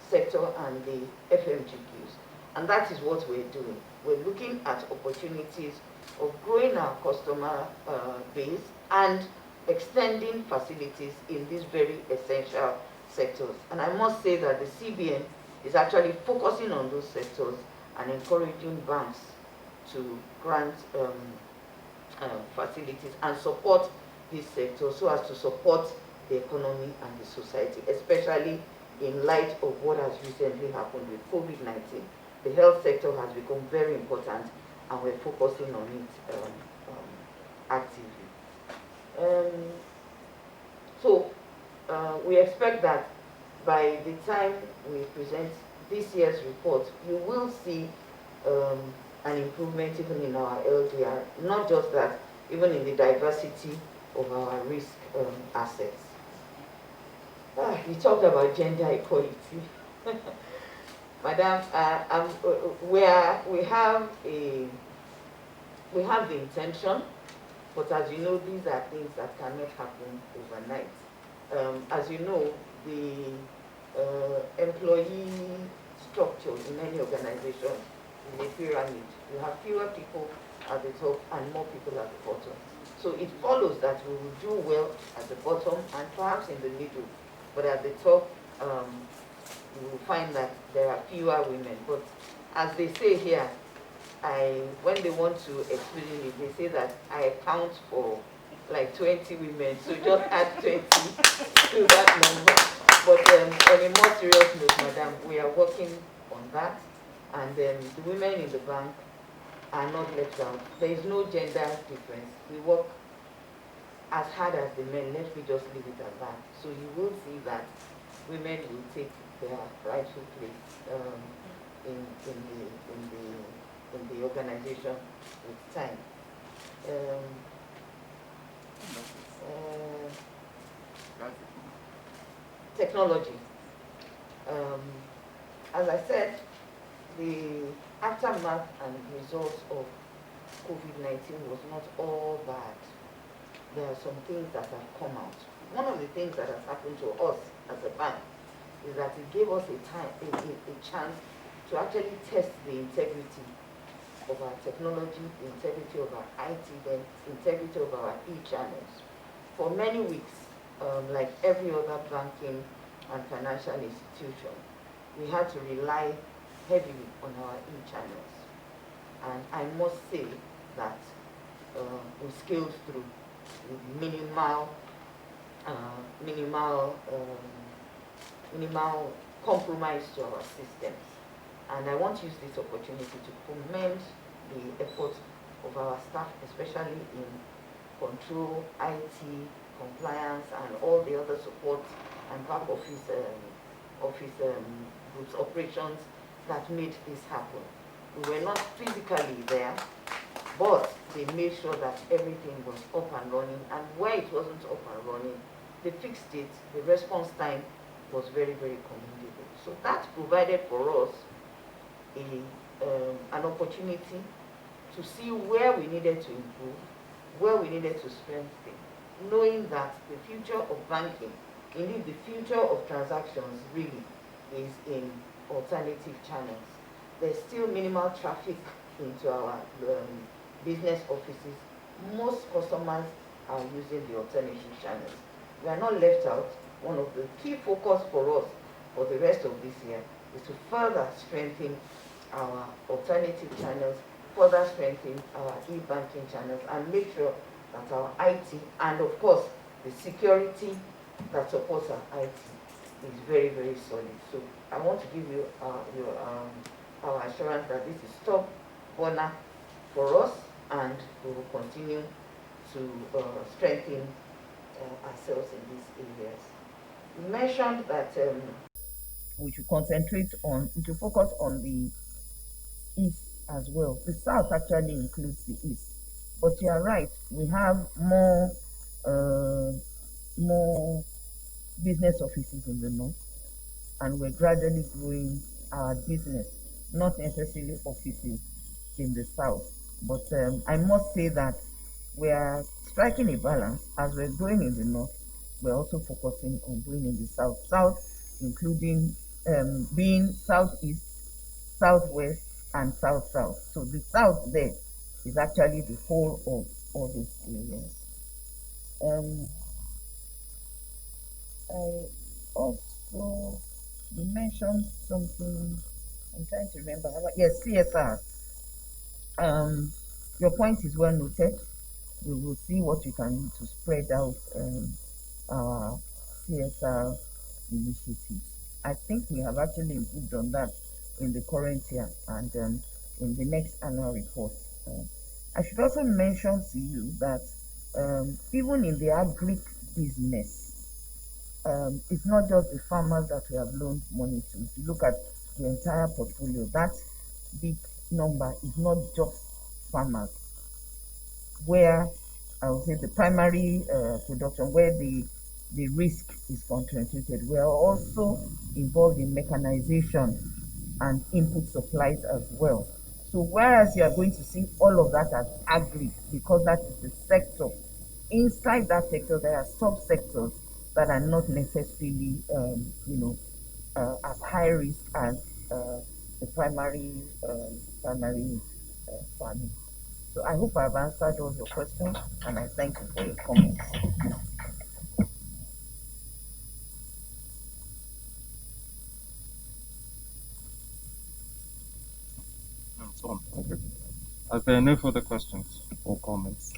sector and the FMGQs. And that is what we're doing. We're looking at opportunities of growing our customer base and extending facilities in these very essential sectors. And I must say that the CBN is actually focusing on those sectors and encouraging banks to grant facilities and support these sectors so as to support the economy and the society, especially in light of what has recently happened with COVID-19. The health sector has become very important and we're focusing on it actively. We expect that by the time we present this year's report, you will see an improvement even in our LDR, not just that, even in the diversity of our risk assets. You talked about gender equality. Madam, we have the intention, but as you know, these are things that cannot happen overnight. As you know, the employee structure in any organization is a pyramid. You have fewer people at the top and more people at the bottom. So it follows that we will do well at the bottom and perhaps in the middle, but at the top, you will find that there are fewer women. But as they say here, when they want to explain it, they say that I account for like 20 women, so just add 20 to that number. But on a more serious note, madam, we are working on that, and the women in the bank are not left out. There is no gender difference. We work as hard as the men. Let me just leave it at that. So you will see that women will take their rightful place in the organization with time. Technology. As I said, the aftermath and results of COVID-19 was not all bad. There are some things that have come out. One of the things that has happened to us as a bank is that it gave us a chance to actually test the integrity of our technology, the integrity of our IT, the integrity of our e-channels. For many weeks, like every other banking and financial institution, we had to rely heavily on our e-channels. And I must say that we scaled through with minimal compromise to our systems. And I want to use this opportunity to commend the efforts of our staff, especially in control, IT, compliance, and all the other support and back office groups, operations that made this happen. We were not physically there, but they made sure that everything was up and running, and where it wasn't up and running, they fixed it. The response time was very, very commendable. So that provided for us an opportunity to see where we needed to improve, where we needed to strengthen, knowing that the future of banking, indeed the future of transactions really is in alternative channels. There's still minimal traffic into our business offices. Most customers are using the alternative channels. We are not left out. One of the key focus for us for the rest of this year is to further strengthen our alternative channels, further strengthen our e-banking channels, and make sure that our IT and of course the security that supports our IT is very, very solid. So I want to give you our assurance that this is top honor for us, and we will continue to strengthen ourselves in these areas. You mentioned that we should focus on the East as well. The South actually includes the East. But you are right, we have more business offices in the north, and we're gradually growing our business, not necessarily offices in the south. But I must say that we are striking a balance. As we're growing in the north, we're also focusing on growing in the south. South, including being southeast, southwest, and south-south. So the south there is actually the whole of all these areas. I also, you mentioned something, I'm trying to remember. Yes, CSR. Your point is well noted. We will see what we can do to spread out our CSR initiatives. I think we have actually improved on that in the current year and in the next annual report. I should also mention to you that even in the agri business, it's not just the farmers that we have loaned money to. If you look at the entire portfolio, that big number is not just farmers, where I would say the primary production, where the risk is concentrated. We are also involved in mechanization and input supplies as well. So whereas you are going to see all of that as agri, because that is the sector, inside that sector there are sub-sectors that are not necessarily, as high risk as the primary farming. So I hope I've answered all your questions, and I thank you for your comments. Okay. As there are no further questions or comments,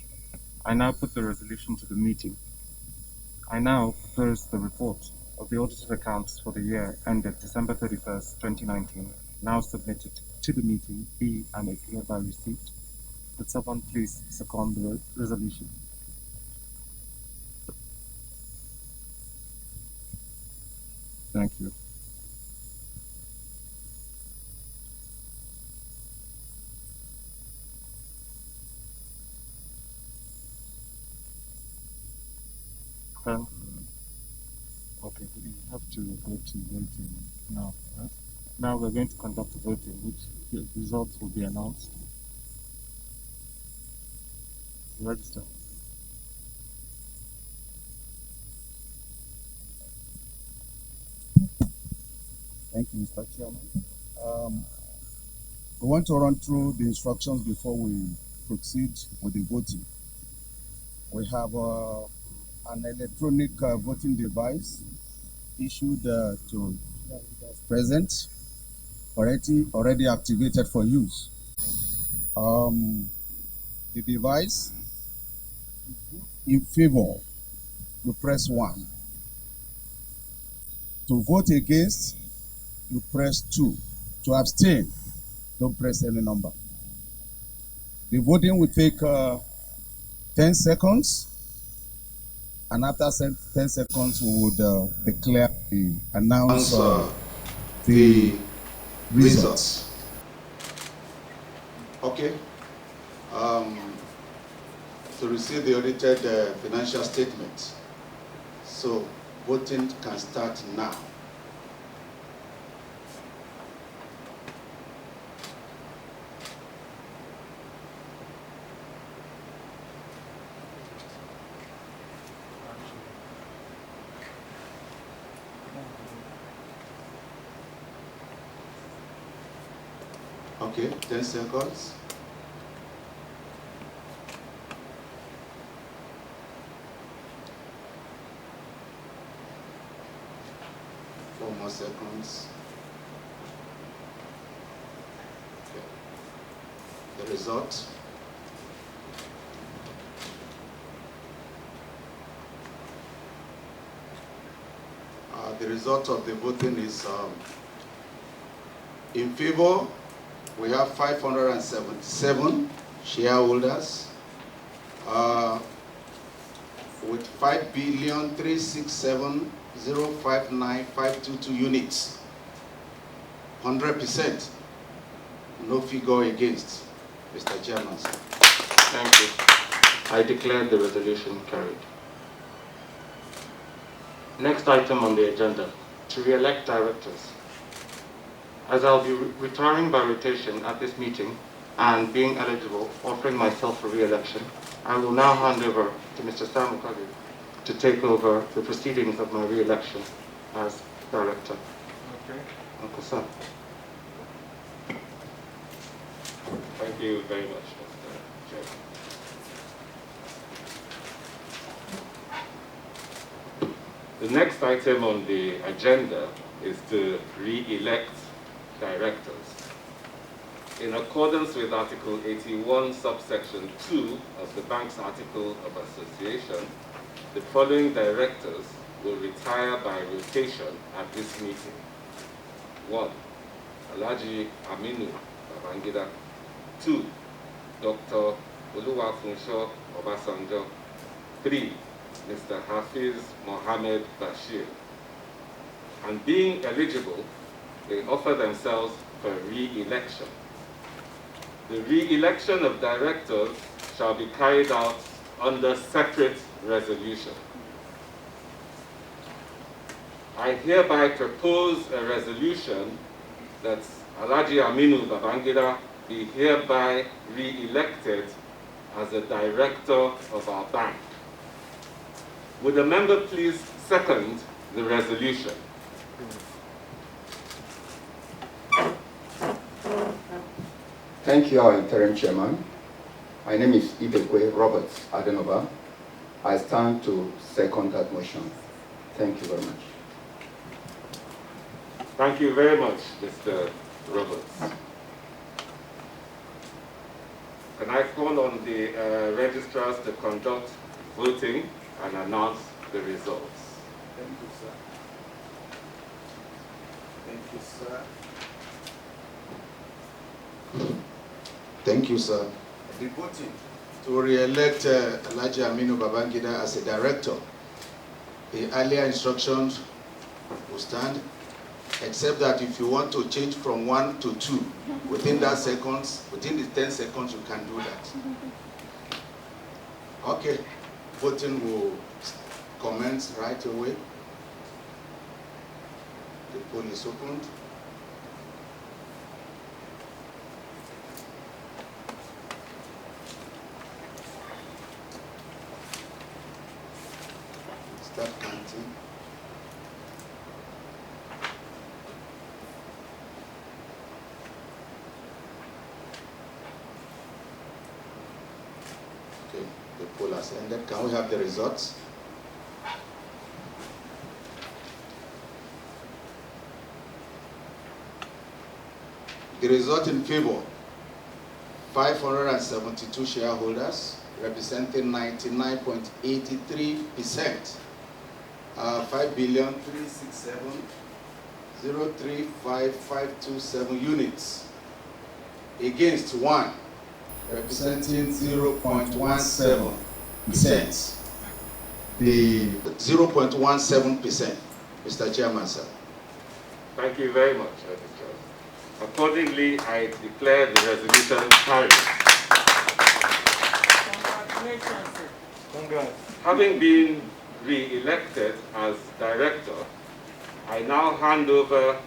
I now put the resolution to the meeting. I now propose the report of the audited accounts for the year ended December 31st, 2019, now submitted to the meeting, be and is hereby received. Would someone please second the resolution? Thank you. Okay, we have to go to voting now. Right? Now we're going to conduct a voting, which results will be announced. Register. Thank you, Mr. Chairman. We want to run through the instructions before we proceed with the voting. We have an electronic voting device issued to present, already activated for use. The device, in favor, you press 1. To vote against, you press 2. To abstain, don't press any number. The voting will take 10 seconds, and after 10 seconds, we would announce the results. Okay. To receive the audited financial statement. So voting can start now. Okay, 10 seconds. Four more seconds. Okay. The result. The result of the voting is in favor. We have 577 shareholders with 5,367,059,522 units. 100%. No figure against, Mr. Chairman. Thank you. I declare the resolution carried. Next item on the agenda, to re-elect directors. As I'll be retiring by rotation at this meeting and being eligible, offering myself for re-election, I will now hand over to Mr. Sam Okagi to take over the proceedings of my re-election as director. Okay. Uncle Sam. Thank you very much, Mr. Chairman. The next item on the agenda is to re-elect directors. In accordance with Article 81, subsection 2 of the Bank's Article of Association, the following directors will retire by rotation at this meeting. 1. Alhaji Aminu Babangida. 2. Dr. Oluwafunsho Obasanjo. 3. Mr. Hafiz Mohammed Bashir. And being eligible, they offer themselves for re-election. The re-election of directors shall be carried out under separate resolution. I hereby propose a resolution that Alhaji Aminu Babangida be hereby re-elected as a director of our bank. Would the member please second the resolution? Thank you, our interim chairman. My name is Ibekwe Roberts Adenova. I stand to second that motion. Thank you very much. Thank you very much, Mr. Roberts. Can I call on the registrars to conduct voting and announce the results? Thank you, sir. Thank you, sir. Thank you, sir. The voting To re-elect Alhaji Aminu Babangida as a director, the earlier instructions will stand, except that if you want to change from 1 to 2, within that seconds, within the 10 seconds, you can do that. Okay, voting will commence right away. The poll is opened. Start counting. Okay, the poll has ended. Can we have the results? The result in favor, 572 shareholders, representing 99.83%. 5,367,035,527 units. Against 1, representing 0.17%. The 0.17%, Mr. Chairman, sir. Thank you very much, Mr. Chairman. Accordingly, I declare the resolution carried. Congratulations, sir. Congrats. Having been re-elected as director, I now hand over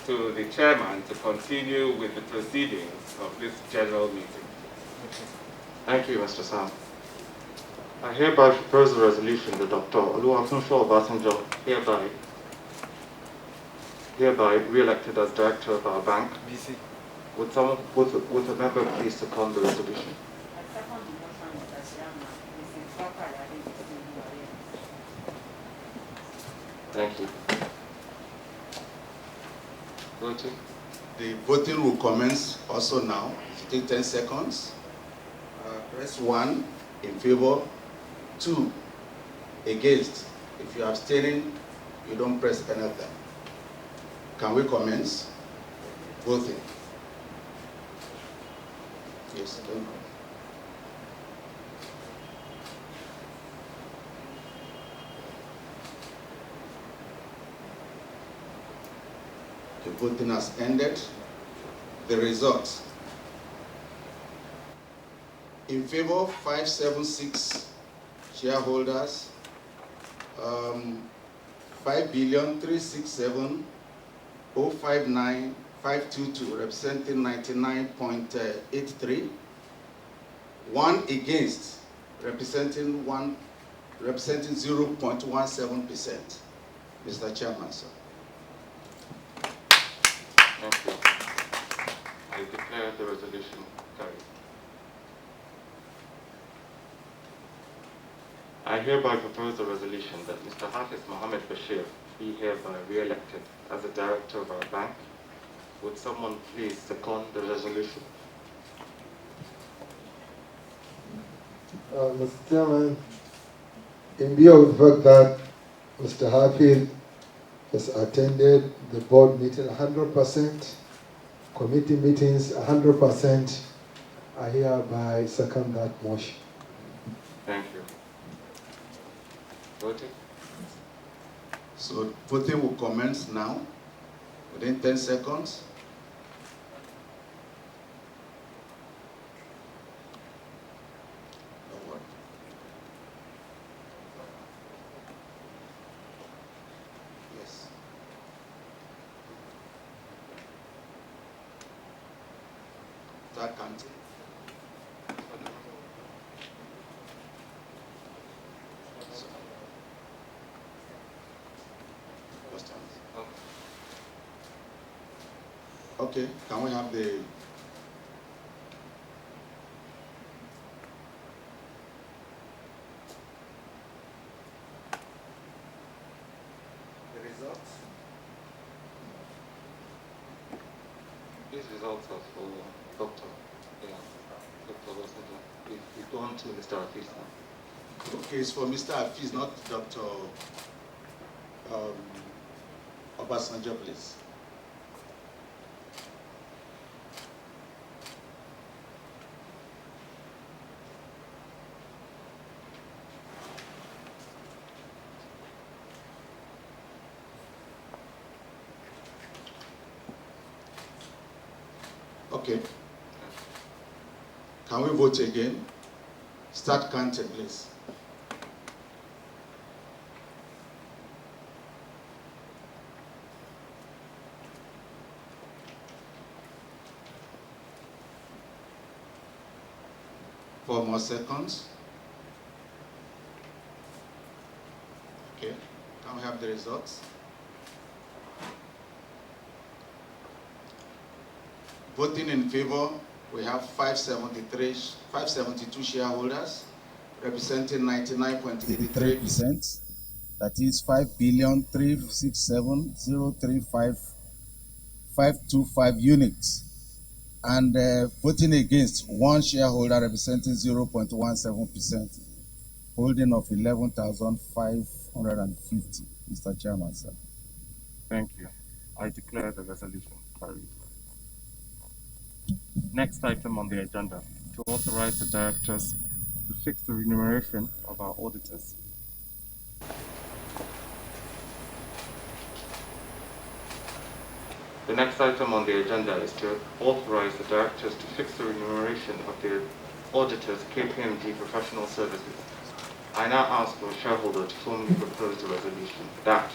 to the chairman to continue with the proceedings of this general meeting. Thank you, Mr. Sam. I hereby propose a resolution that Dr. Oluwafunsho Obasanjo hereby re-elected as director of our bank. BC. Would a member please second the resolution? I second the motion, Mr. Chairman. Mrs. Papa, Thank you. Voting. The voting will commence also now. It will take 10 seconds. Press 1 in favor, 2 against. If you are abstaining, you don't press anything. Can we commence voting? Yes, don't go. The voting has ended. The results. In favor, 576 shareholders, 5,367,059,522, representing 99.83. 1 against, representing 0.17%. Mr. Chairman, sir. Thank you. I declare the resolution carried. I hereby propose a resolution that Mr. Hafiz Mohammed Bashir be hereby re-elected as a director of our bank. Would someone please second the resolution? Mr. Chairman, in view of the fact that Mr. Hafiz has attended the board meeting 100%, committee meetings 100%, I hereby second that motion. Thank you. Voting. So voting will commence now, within 10 seconds. Yes. Start counting. Okay, can we have the results? These results are for Dr. Dr. Wasada. We've gone to Mr. Hafiz now. Okay, it's for Mr. Hafiz, not Dr. Obasanjo, please. Okay. Can we vote again? Start counting, please. Four more seconds. Okay. Can we have the results? Voting in favor, we have 572 shareholders, representing 99.83%. That is 5,367,035,525 units. And voting against, one shareholder representing 0.17%, holding of 11,550. Mr. Chairman, sir. Thank you. I declare the resolution carried. Next item on the agenda, to authorize the directors to fix the remuneration of our auditors. The next item on the agenda is to authorize the directors to fix the remuneration of the auditors, KPMG Professional Services. I now ask for a shareholder to formally propose the resolution that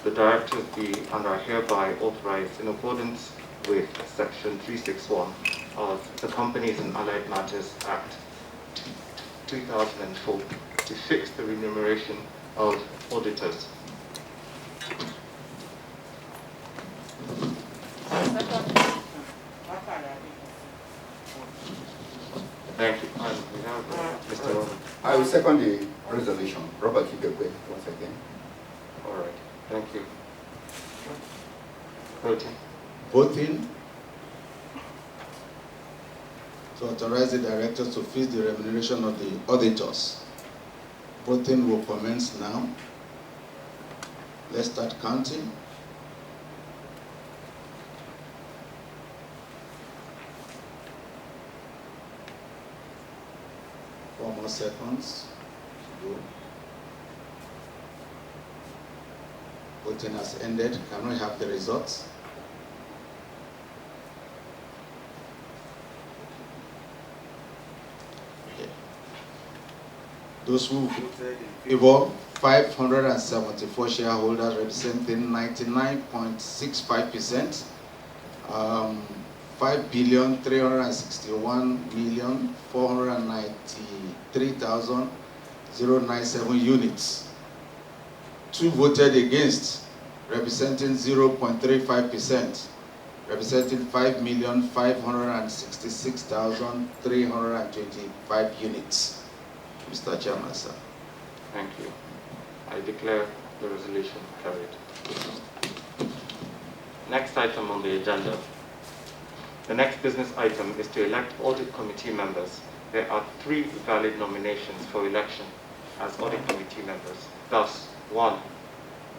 the directors be and are hereby authorized in accordance with Section 361 of the Companies and Allied Matters Act 2004 to fix the remuneration of auditors. Thank you. And we have Mr. Robert. I will second the resolution. Robert Igwe, once again. All right. Thank you. Voting. Voting to authorize the directors to fix the remuneration of the auditors. Voting will commence now. Let's start counting. Four more seconds to go. Voting has ended. Can we have the results? Those who voted in favor, 574 shareholders representing 99.65%. 5,361,493,097 units. 2 voted against, representing 0.35%, representing 5,566,325 units. Mr. Chairman, sir. Thank you. I declare the resolution carried. Next item on the agenda. The next business item is to elect Audit Committee members. There are 3 valid nominations for election as Audit Committee members. Thus, 1,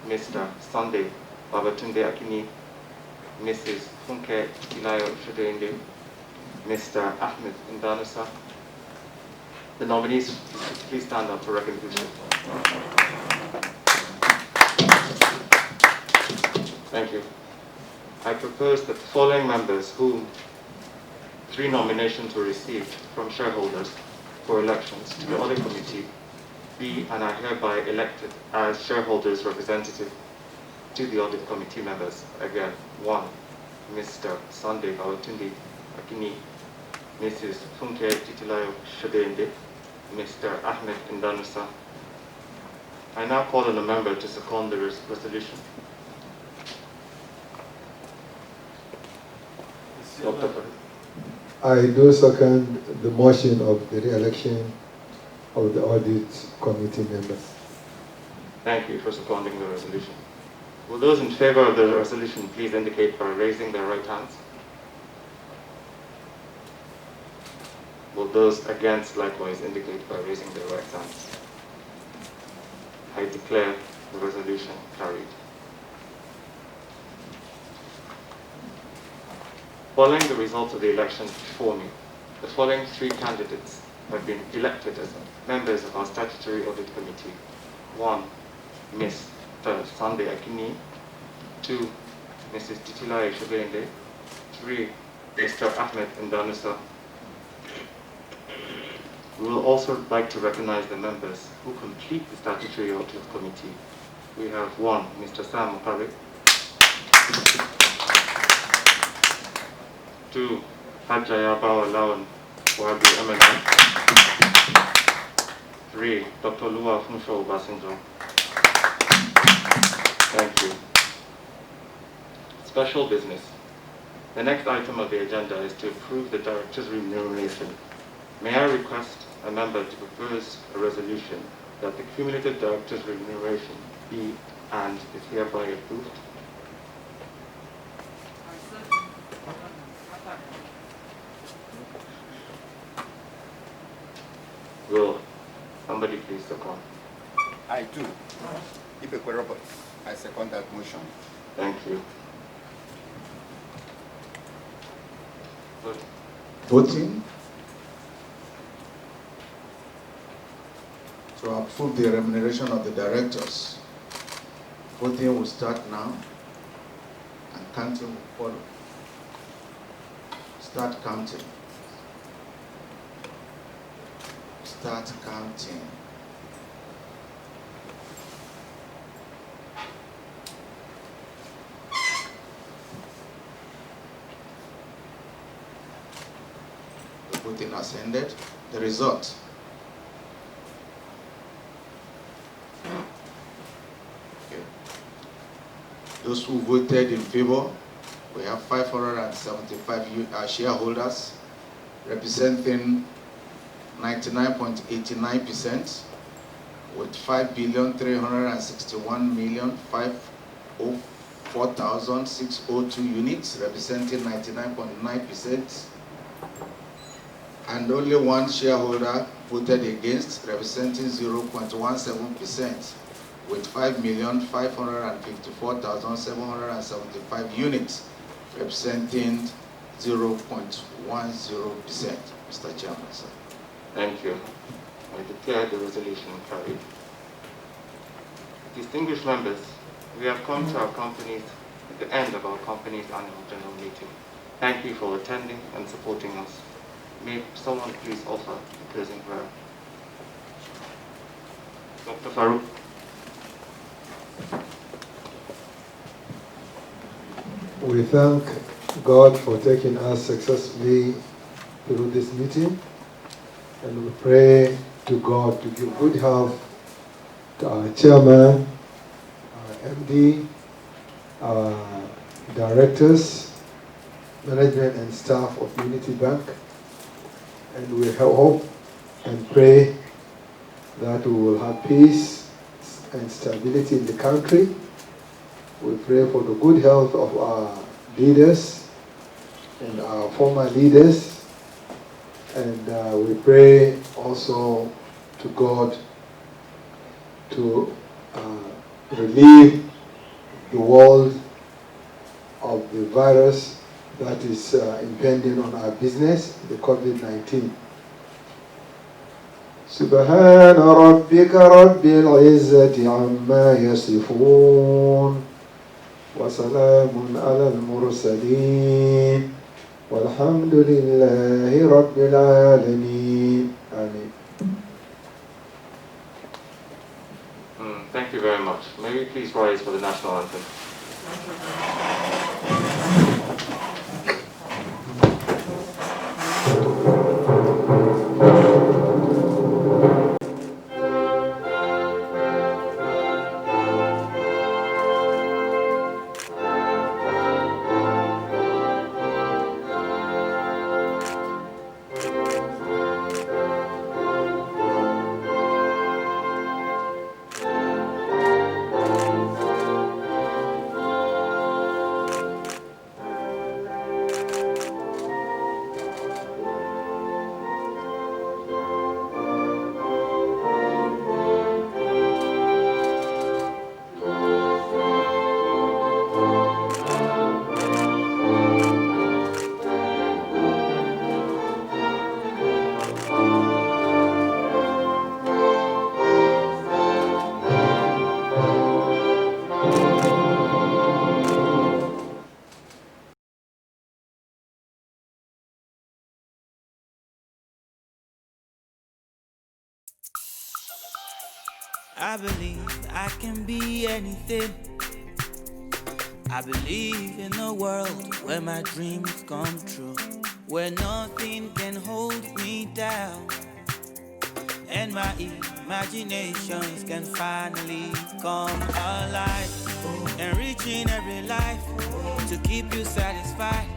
Mr. Sunday Babatunde Akini, Mrs. Funke Ilayo Shudende, Mr. Ahmed Indanusa. The nominees, please stand up for recognition. Thank you. I propose that the following members whom 3 nominations were received from shareholders for elections to the Audit Committee be and are hereby elected as shareholders' representative to the Audit Committee members. Again, 1, Mr. Sunday Babatunde Akini, Mrs. Funke Titilayo Shadende, Mr. Ahmed Indanusa. I now call on a member to second the resolution. Dr. I do second the motion of the re-election of the Audit Committee members. Thank you for seconding the resolution. Will those in favor of the resolution please indicate by raising their right hands? Will those against likewise indicate by raising their right hands? I declare the resolution carried. Following the results of the election before me, the following 3 candidates have been elected as members of our Statutory Audit Committee. 1, Mr. Sunday Akini. 2, Mrs. Titilayo Shobende. 3, Mr. Ahmed Indanusa. We will also like to recognize the members who complete the Statutory Audit Committee. We have 1, Mr. Sam Okare. 2, Hajjaya Bawalawan Wabi Eminem. 3, Dr. Lua Funsho Obasanjo. Thank you. Special business. The next item of the agenda is to approve the Director's remuneration. May I request a member to propose a resolution that the cumulative Director's remuneration be and is hereby approved? Will somebody please second? I do. Ibekwe Roberts, I second that motion. Thank you. Good. Voting to approve the remuneration of the directors. Voting will start now and counting will follow. Start counting. Start counting. The voting has ended. The result. Okay. Those who voted in favor, we have 575 shareholders representing 99.89% with 5,361,504,602 units representing 99.9%, and only 1 shareholder voted against representing 0.17% with 5,554,775 units representing 0.10%. Mr. Chairman, sir. Thank you. I declare the resolution carried. Distinguished members, we have come to our company's, at the end of our company's annual general meeting. Thank you for attending and supporting us. May someone please offer the closing prayer. Dr. Farouk. We thank God for taking us successfully through this meeting, and we pray to God to give good health to our chairman, our MD, our directors, management and staff of Unity Bank, and we hope and pray that we will have peace and stability in the country. We pray for the good health of our leaders and our former leaders, and we pray also to God to relieve the world of the virus that is impending on our business, the COVID-19. سبحان ربك رب العزة عما يصفون وسلام على المرسلين والحمد لله رب العالمين. آمين. Thank you very much. May we please rise for the national anthem. I believe I can be anything. I believe in a world where my dreams come true, where nothing can hold me down, and my imaginations can finally come alive, enriching every life to keep you satisfied.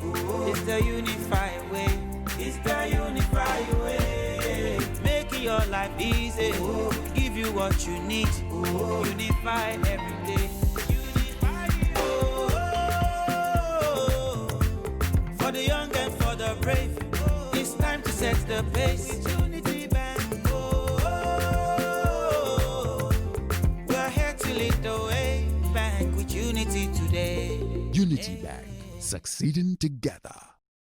It's the unified way. It's the unified way. Making your life easy, give you what you need. Unified every day. For the young and for the brave, it's time to set the pace. Unity Bank, we're here to lead the way. Bank with unity today. Unity Bank, succeeding together.